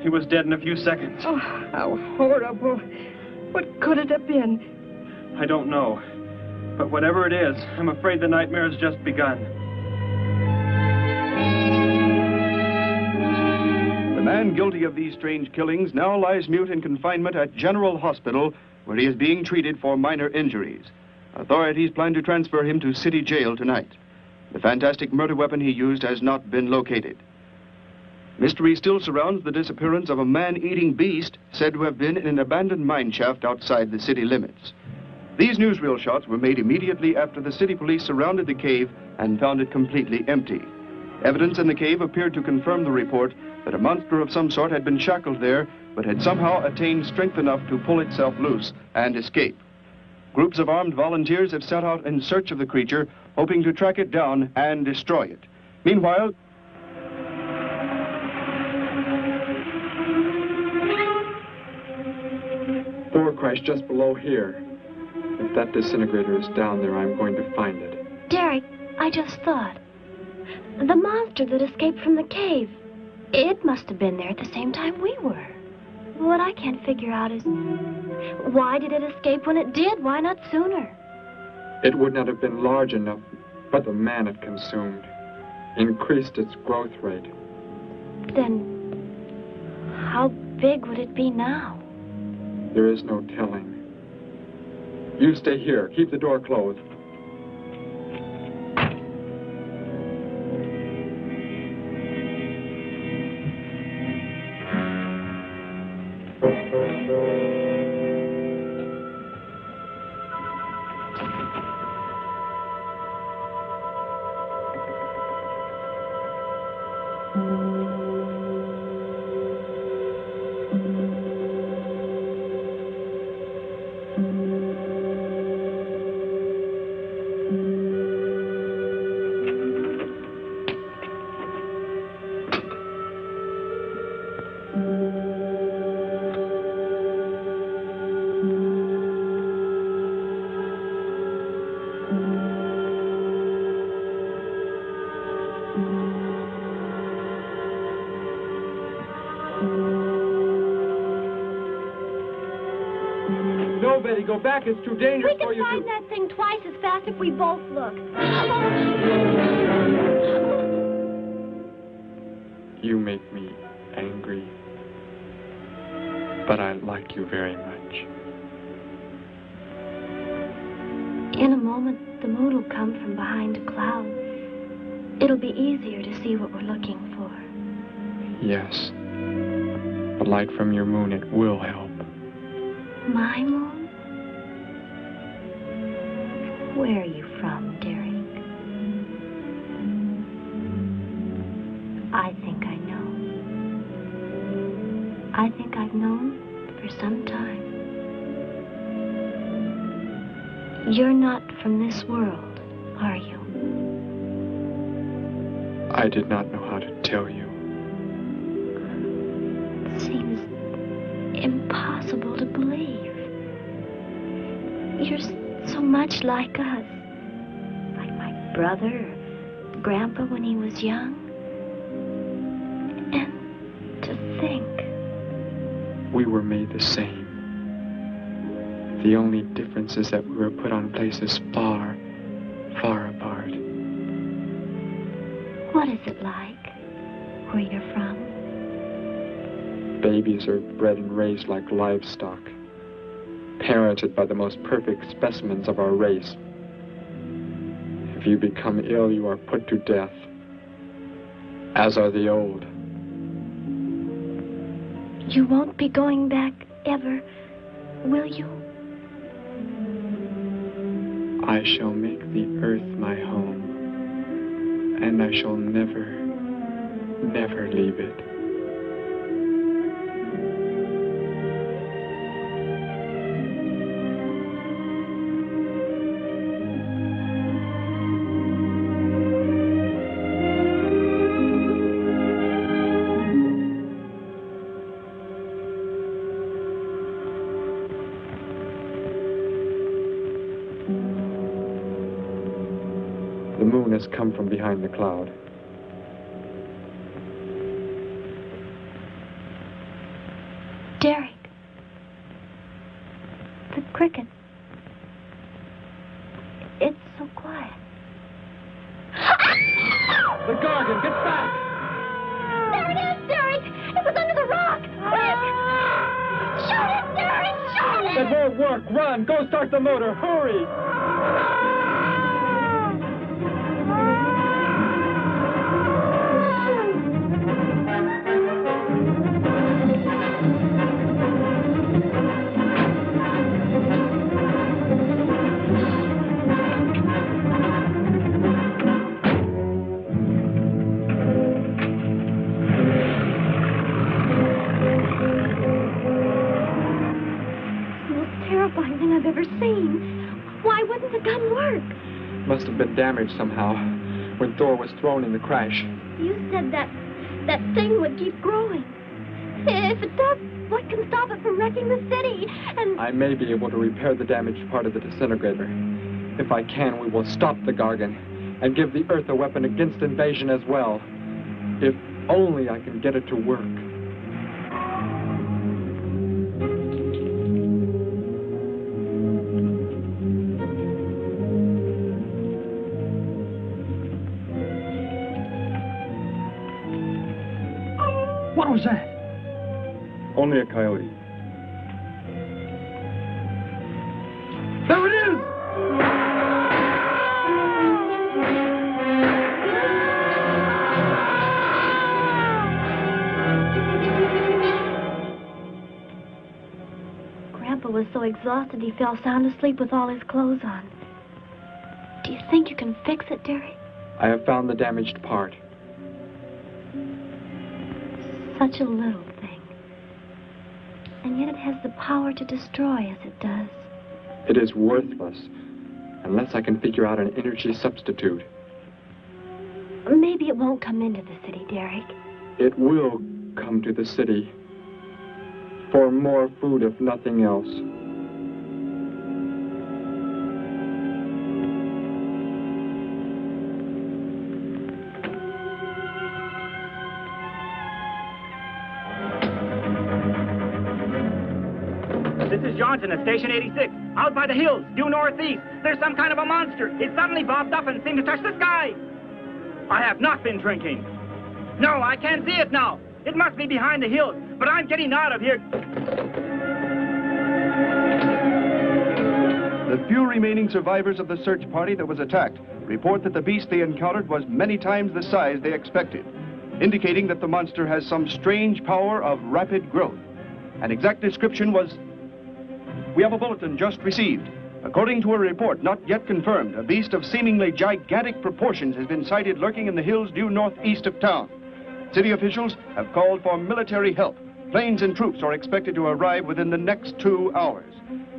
S10: He was dead in a few seconds.
S16: Oh, how horrible. What could it have been?
S10: I don't know. But whatever it is, I'm afraid the nightmare has just begun.
S1: The man guilty of these strange killings now lies mute in confinement at General Hospital, where he is being treated for minor injuries. Authorities plan to transfer him to City Jail tonight. The fantastic murder weapon he used has not been located. Mystery still surrounds the disappearance of a man-eating beast said to have been in an abandoned mine shaft outside the city limits. These newsreel shots were made immediately after the city police surrounded the cave and found it completely empty. Evidence in the cave appeared to confirm the report that a monster of some sort had been shackled there, but had somehow attained strength enough to pull itself loose and escape. Groups of armed volunteers have set out in search of the creature, hoping to track it down and destroy it. Meanwhile, Thor crashed just below here. If
S5: that disintegrator is down there, I'm going to find it.
S11: Derek, I just thought. The monster that escaped from the cave. It must have been there at the same time we were. What I can't figure out is, why did it escape when it did? Why not sooner?
S5: It would not have been large enough, but the man it consumed increased its growth rate.
S11: Then, how big would it be now?
S5: There is no telling. You stay here. Keep the door closed.
S7: No, Betty, go back. It's too dangerous for you
S11: We can find that thing twice as fast if we both look.
S5: You make me angry, but I like you very much.
S11: In a moment, the moon will come from behind a cloud. It'll be easier to see what we're looking for.
S5: Yes. The light from your moon, it will help.
S11: My moon? Where are you from, Derek? I think I know. I think I've known for some time. You're not from this world, are you?
S5: I did not know how to tell you.
S11: It seems impossible to believe. You're so much like us. Like my brother or Grandpa when he was young. And to think.
S5: We were made the same. The only difference is that we were put on places far, far apart.
S11: What is it like where you're from?
S5: Babies are bred and raised like livestock, parented by the most perfect specimens of our race. If you become ill, you are put to death, as are the old.
S11: You won't be going back ever, will you?
S5: I shall make the earth my home, and I shall never, never leave it. The moon has come from behind the cloud.
S11: Derek. The cricket. It's so quiet.
S7: The Gargan, get back!
S11: There it is, Derek! It was under the rock! Quick! Shoot it, Derek! Shoot it!
S7: That won't work. Run! Go start the motor. Hurry!
S11: I've ever seen. Why wouldn't the gun work?
S5: Must have been damaged somehow when Thor was thrown in the crash.
S11: You said that thing would keep growing. If it does, what can stop it from wrecking the city? And
S5: I may be able to repair the damaged part of the disintegrator. If I can, we will stop the Gargan and give the Earth a weapon against invasion as well. If only I can get it to work.
S18: What was that?
S1: Only a coyote.
S18: There it is!
S11: Grandpa was so exhausted he fell sound asleep with all his clothes on. Do you think you can fix it, Derek?
S5: I have found the damaged part.
S11: Such a little thing. And yet it has the power to destroy as it does.
S5: It is worthless unless I can figure out an energy substitute.
S11: Maybe it won't come into the city, Derek.
S5: It will come to the city. For more food, if nothing else.
S3: This is Johnson at Station 86. Out by the hills, due northeast. There's some kind of a monster. It suddenly bobbed up and seemed to touch the sky. I have not been drinking. No, I can't see it now. It must be behind the hills, but I'm getting out of here.
S1: The few remaining survivors of the search party that was attacked report that the beast they encountered was many times the size they expected, indicating that the monster has some strange power of rapid growth. An exact description was... We have a bulletin just received. According to a report not yet confirmed, a beast of seemingly gigantic proportions has been sighted lurking in the hills due northeast of town. City officials have called for military help. Planes and troops are expected to arrive within the next 2 hours.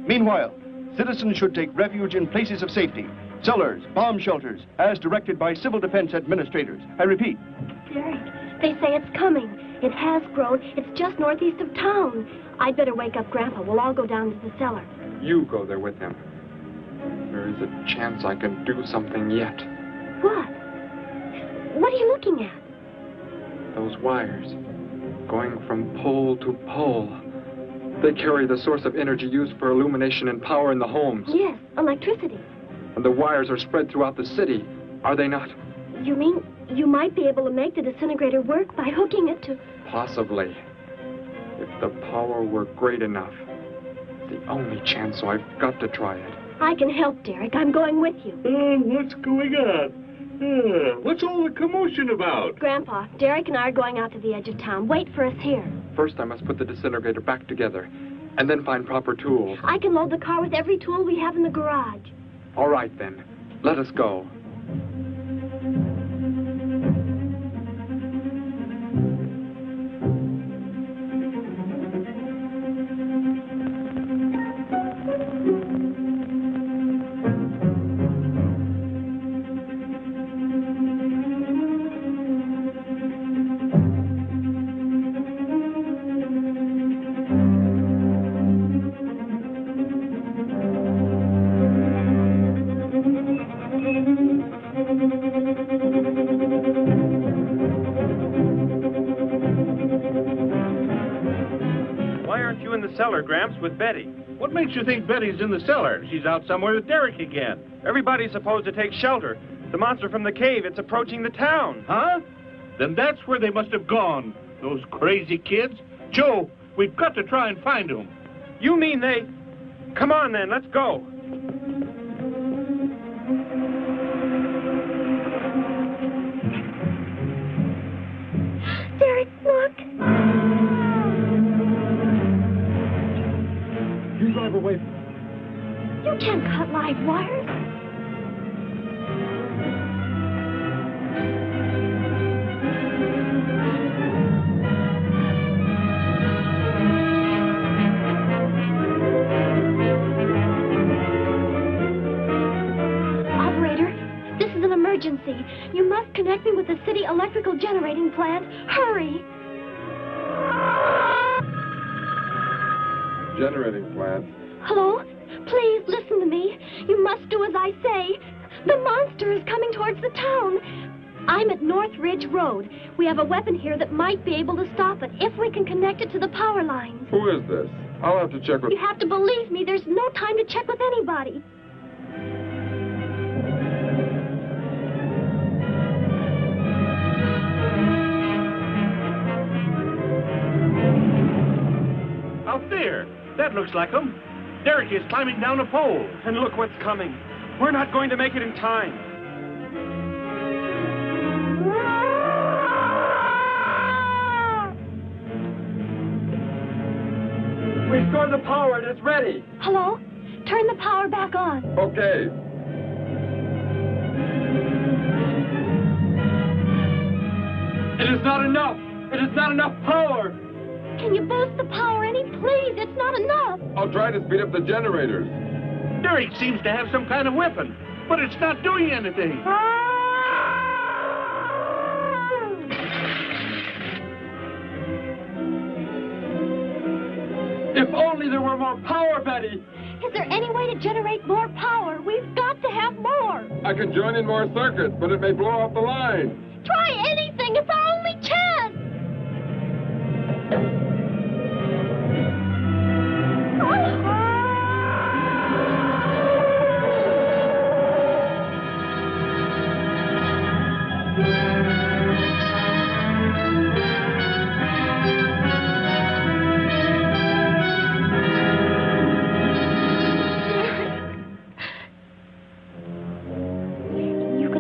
S1: Meanwhile, citizens should take refuge in places of safety, cellars, bomb shelters, as directed by civil defense administrators. I repeat.
S11: Derek, they say it's coming. It has grown. It's just northeast of town. I'd better wake up Grandpa. We'll all go down to the cellar.
S5: You go there with him. There is a chance I can do something yet.
S11: What? What are you looking at?
S5: Those wires, going from pole to pole. They carry the source of energy used for illumination and power in the homes.
S11: Yes, electricity.
S5: And the wires are spread throughout the city, are they not?
S11: You mean you might be able to make the disintegrator work by hooking it to...
S5: Possibly. If the power were great enough. The only chance, so I've got to try it.
S11: I can help, Derek. I'm going with you.
S9: What's going on? What's all the commotion about?
S11: Grandpa, Derek and I are going out to the edge of town. Wait for us here.
S5: First, I must put the disintegrator back together, and then find proper tools.
S11: I can load the car with every tool we have in the garage.
S5: All right, then. Let us go.
S10: Cellar, Gramps, with Betty.
S14: What makes you think Betty's in the cellar? She's out somewhere with Derek again.
S10: Everybody's supposed to take shelter. The monster from the cave, it's approaching the town.
S14: Huh? Then that's where they must have gone. Those crazy kids. Joe, we've got to try and find them.
S10: You mean they... Come on, then, let's go.
S11: Derek, look.
S18: You drive away.
S11: You can't cut live wires. Operator, this is an emergency. You must connect me with the city electrical generating plant. Hurry!
S5: generating plant.
S11: Hello? Please listen to me. You must do as I say. The monster is coming towards the town. I'm at North Ridge Road. We have a weapon here that might be able to stop it if we can connect it to the power lines.
S5: Who is this? I'll have to check with...
S11: You have to believe me. There's no time to check with anybody.
S14: Out there. That looks like him. Derek is climbing down a pole.
S10: And look what's coming. We're not going to make it in time.
S7: Restore the power. It's ready.
S11: Hello? Turn the power back on.
S5: Okay.
S7: It is not enough. It is not enough power.
S11: Can you boost the power any? Please, it's not enough.
S5: I'll try to speed up the generators.
S14: Derek seems to have some kind of weapon, but it's not doing anything.
S7: If only there were more power, Betty.
S11: Is there any way to generate more power? We've got to have more.
S5: I can join in more circuits, but it may blow off the line.
S11: Try anything. It's our only chance.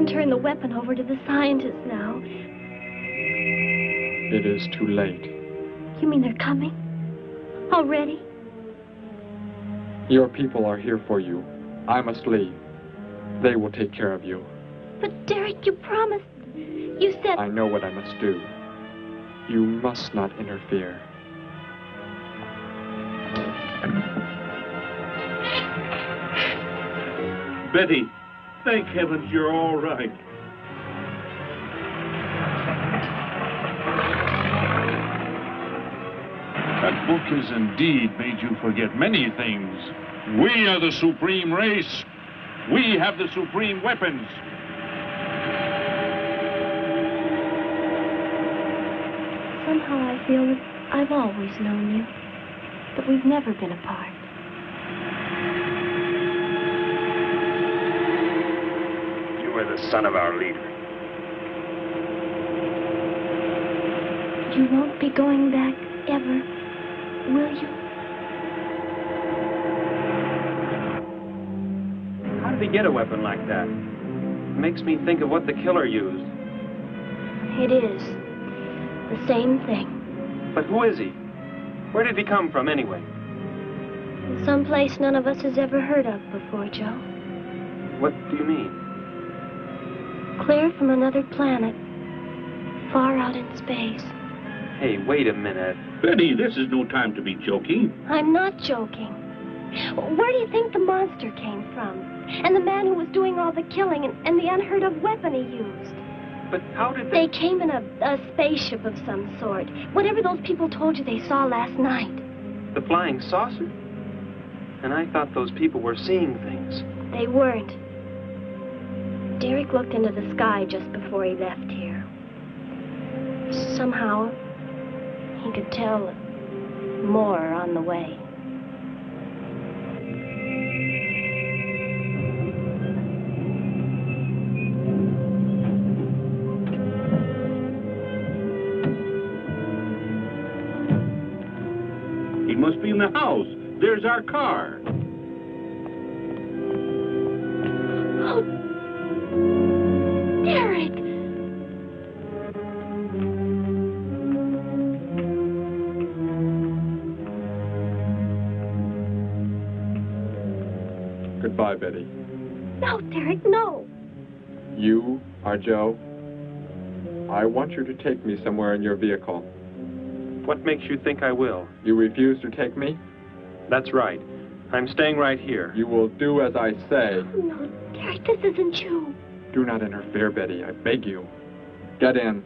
S11: Turn the weapon over to the scientists now.
S5: It is too late.
S11: You mean they're coming? Already?
S5: Your people are here for you. I must leave. They will take care of you.
S11: But Derek, you promised. You said...
S5: I know what I must do. You must not interfere.
S9: Betty, thank heavens you're all right.
S2: That book has indeed made you forget many things. We are the supreme race. We have the supreme weapons.
S11: Somehow I feel that I've always known you, but we've never been apart.
S10: You are the son of our leader.
S11: You won't be going back ever, will you?
S10: How did he get a weapon like that? It makes me think of what the killer used.
S11: It is. The same thing.
S10: But who is he? Where did he come from, anyway?
S11: Someplace none of us has ever heard of before, Joe.
S10: What do you mean?
S11: Clear from another planet. Far out in space.
S10: Hey, wait a minute.
S9: Betty, this is no time to be joking.
S11: I'm not joking. Where do you think the monster came from? And the man who was doing all the killing and the unheard of weapon he used?
S10: But how did
S11: they... They came in a spaceship of some sort. Whatever those people told you they saw last night.
S10: The flying saucer? And I thought those people were seeing things.
S11: They weren't. Derek looked into the sky just before he left here. Somehow, he could tell more on the way.
S9: He must be in the house. There's our car.
S11: Oh, Derek!
S5: Goodbye, Betty.
S11: No, Derek, no.
S5: You are Joe. I want you to take me somewhere in your vehicle.
S10: What makes you think I will?
S5: You refuse to take me?
S10: That's right. I'm staying right here.
S5: You will do as I say.
S11: Oh, no, Derek, this isn't you.
S5: Do not interfere, Betty. I beg you. Get in.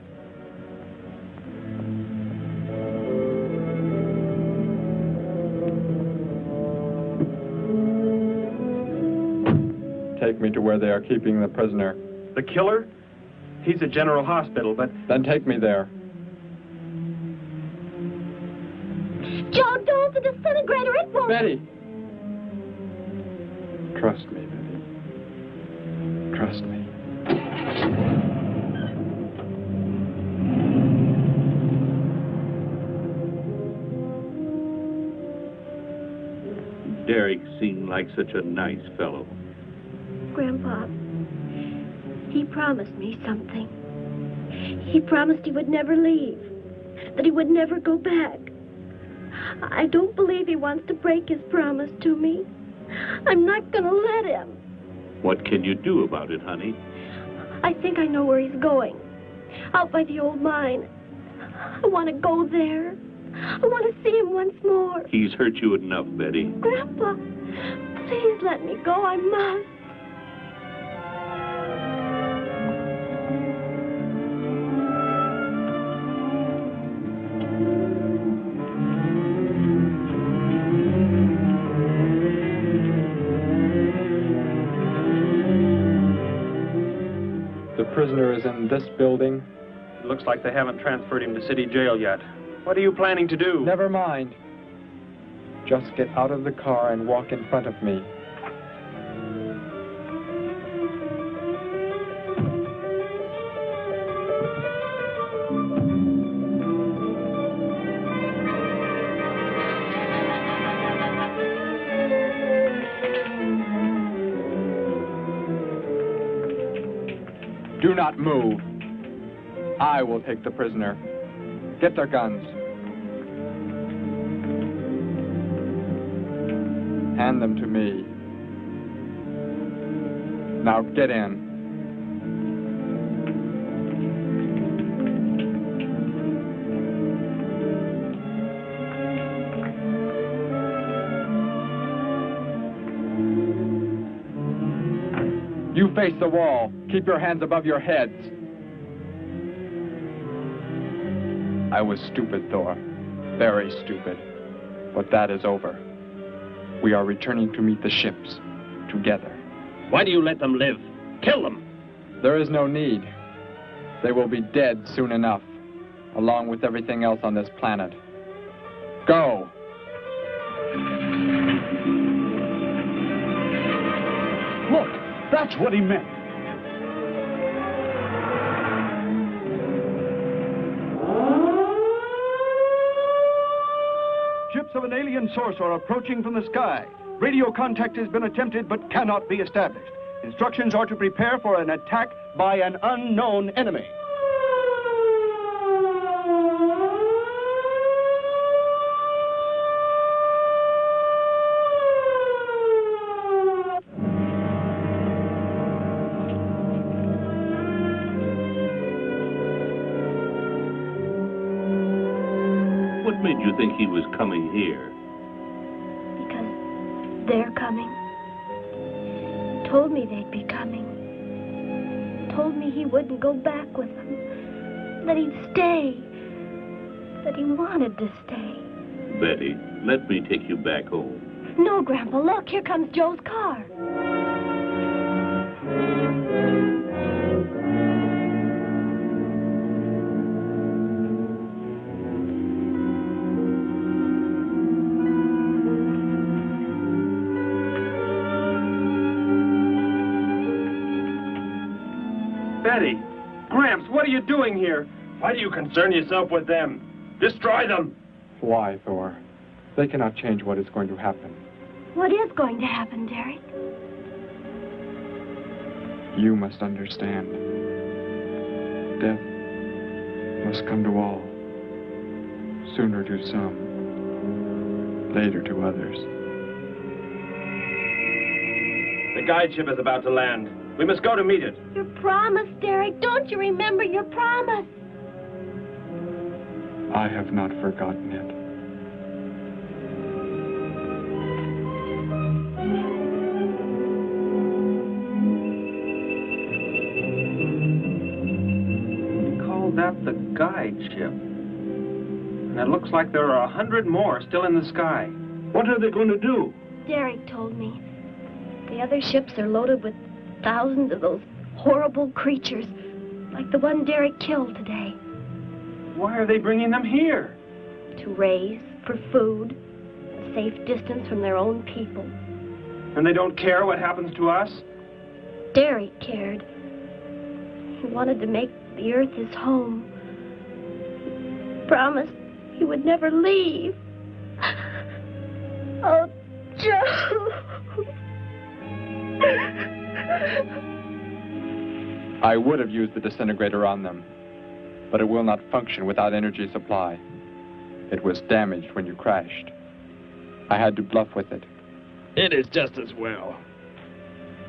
S5: take me to where they are keeping the prisoner.
S10: The killer? He's at General Hospital, but...
S5: Then take me there.
S11: Joe, don't! The disintegrator, it won't...
S5: Betty! Trust me, Betty. Trust me.
S9: Derek seemed like such a nice fellow.
S11: Grandpa, he promised me something. He promised he would never leave, that he would never go back. I don't believe he wants to break his promise to me. I'm not going to let him.
S9: What can you do about it, honey?
S11: I think I know where he's going. Out by the old mine. I want to go there. I want to see him once more.
S9: He's hurt you enough, Betty.
S11: Grandpa, please let me go. I must.
S5: The prisoner is in this building.
S10: It looks like they haven't transferred him to city jail yet. What are you planning to do?
S5: Never mind. Just get out of the car and walk in front of me. Do not move. I will take the prisoner. Get their guns. Hand them to me. Now get in. You face the wall. Keep your hands above your heads. I was stupid, Thor. Very stupid. But that is over. We are returning to meet the ships. Together.
S4: Why do you let them live? Kill them!
S5: There is no need. They will be dead soon enough, along with everything else on this planet. Go!
S14: Look, that's what he meant.
S1: Ships of an alien source are approaching from the sky. Radio contact has been attempted but cannot be established. Instructions are to prepare for an attack by an unknown enemy.
S9: What made you think he was coming here?
S11: Because they're coming. Told me they'd be coming. Told me he wouldn't go back with them. That he'd stay. That he wanted to stay.
S9: Betty, let me take you back home.
S11: No, Grandpa, look, here comes Joe's car.
S10: Betty! Gramps, what are you doing here? Why do you concern yourself with them? Destroy them!
S5: Why, Thor? They cannot change what is going to happen.
S11: What is going to happen, Derek?
S5: You must understand. Death must come to all. Sooner to some, later to others.
S10: The guide ship is about to land. We must go to meet it.
S11: Your promise, Derek. Don't you remember your promise?
S5: I have not forgotten it.
S10: We call that the guide ship. And it looks like there are 100 more still in the sky.
S9: What are they going to do?
S11: Derek told me. The other ships are loaded with thousands of those horrible creatures, like the one Derek killed today.
S10: Why are they bringing them here?
S11: To raise, for food, a safe distance from their own people.
S10: And they don't care what happens to us?
S11: Derek cared. He wanted to make the earth his home. He promised he would never leave. Oh, Joe.
S5: I would have used the disintegrator on them, but it will not function without energy supply. It was damaged when you crashed. I had to bluff with it.
S4: It is just as well.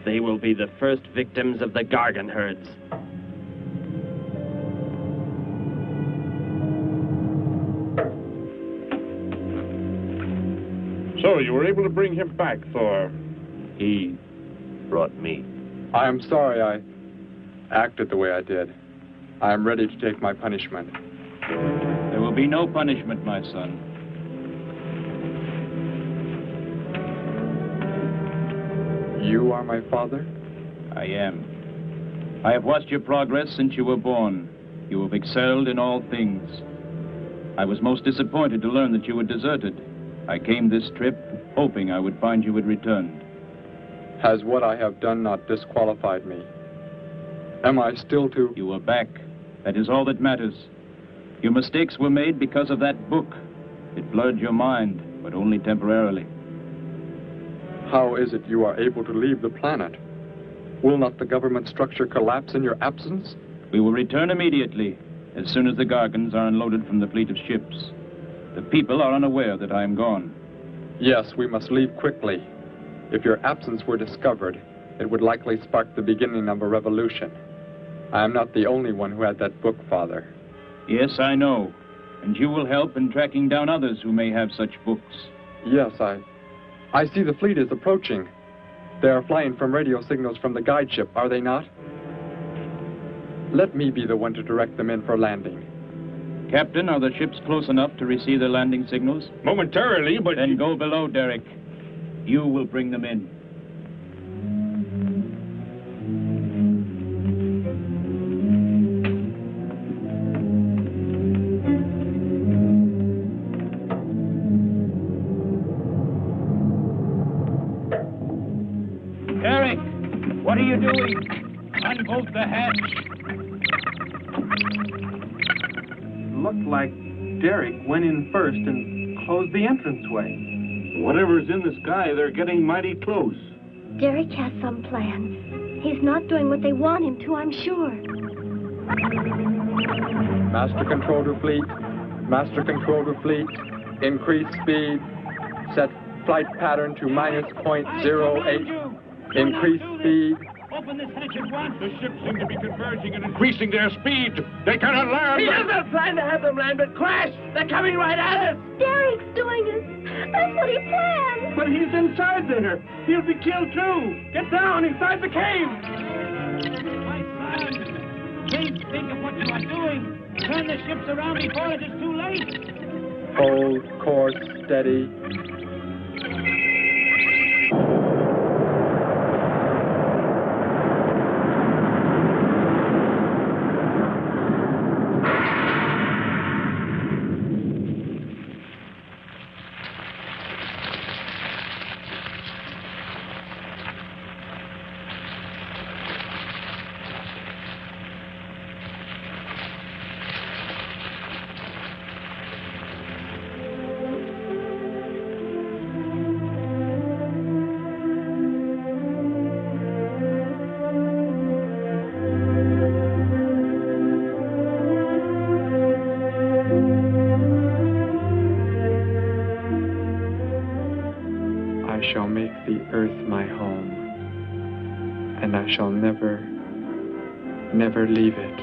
S4: They will be the first victims of the Gargan herds.
S2: So you were able to bring him back, Thor?
S4: He brought me.
S5: I am sorry I acted the way I did. I am ready to take my punishment.
S6: There will be no punishment, my son.
S5: You are my father?
S6: I am. I have watched your progress since you were born. You have excelled in all things. I was most disappointed to learn that you were deserted. I came this trip hoping I would find you had returned.
S5: Has what I have done not disqualified me? Am I still to...
S6: You are back. That is all that matters. Your mistakes were made because of that book. It blurred your mind, but only temporarily.
S5: How is it you are able to leave the planet? Will not the government structure collapse in your absence?
S6: We will return immediately, as soon as the Gargans are unloaded from the fleet of ships. The people are unaware that I am gone.
S5: Yes, we must leave quickly. If your absence were discovered, it would likely spark the beginning of a revolution. I am not the only one who had that book, Father.
S6: Yes, I know. And you will help in tracking down others who may have such books.
S5: Yes, I see the fleet is approaching. They are flying from radio signals from the guide ship, are they not? Let me be the one to direct them in for landing.
S6: Captain, are the ships close enough to receive their landing signals?
S2: Momentarily, but...
S6: Then go below, Derek. You will bring them in.
S10: Derek, what are you doing? Unbolt the hatch. Looked like Derek went in first and closed the entranceway.
S9: Whatever's in the sky, they're getting mighty close.
S11: Derek has some plan. He's not doing what they want him to, I'm sure.
S5: Master control to fleet. Master control to fleet. Increase speed. Set flight pattern to -.08. Increase speed.
S10: Open this hatch at once.
S2: The ships seem to be converging and increasing their speed. They cannot land.
S21: He doesn't plan to have them land, but crash. They're coming right at us.
S11: Derek's doing it. That's what he planned.
S10: But he's inside there. He'll be killed too. Get down inside the cave. My son, please think of what you are doing. Turn the ships around before it is too late.
S5: Hold course steady. I shall make the earth my home, and I shall never, never leave it.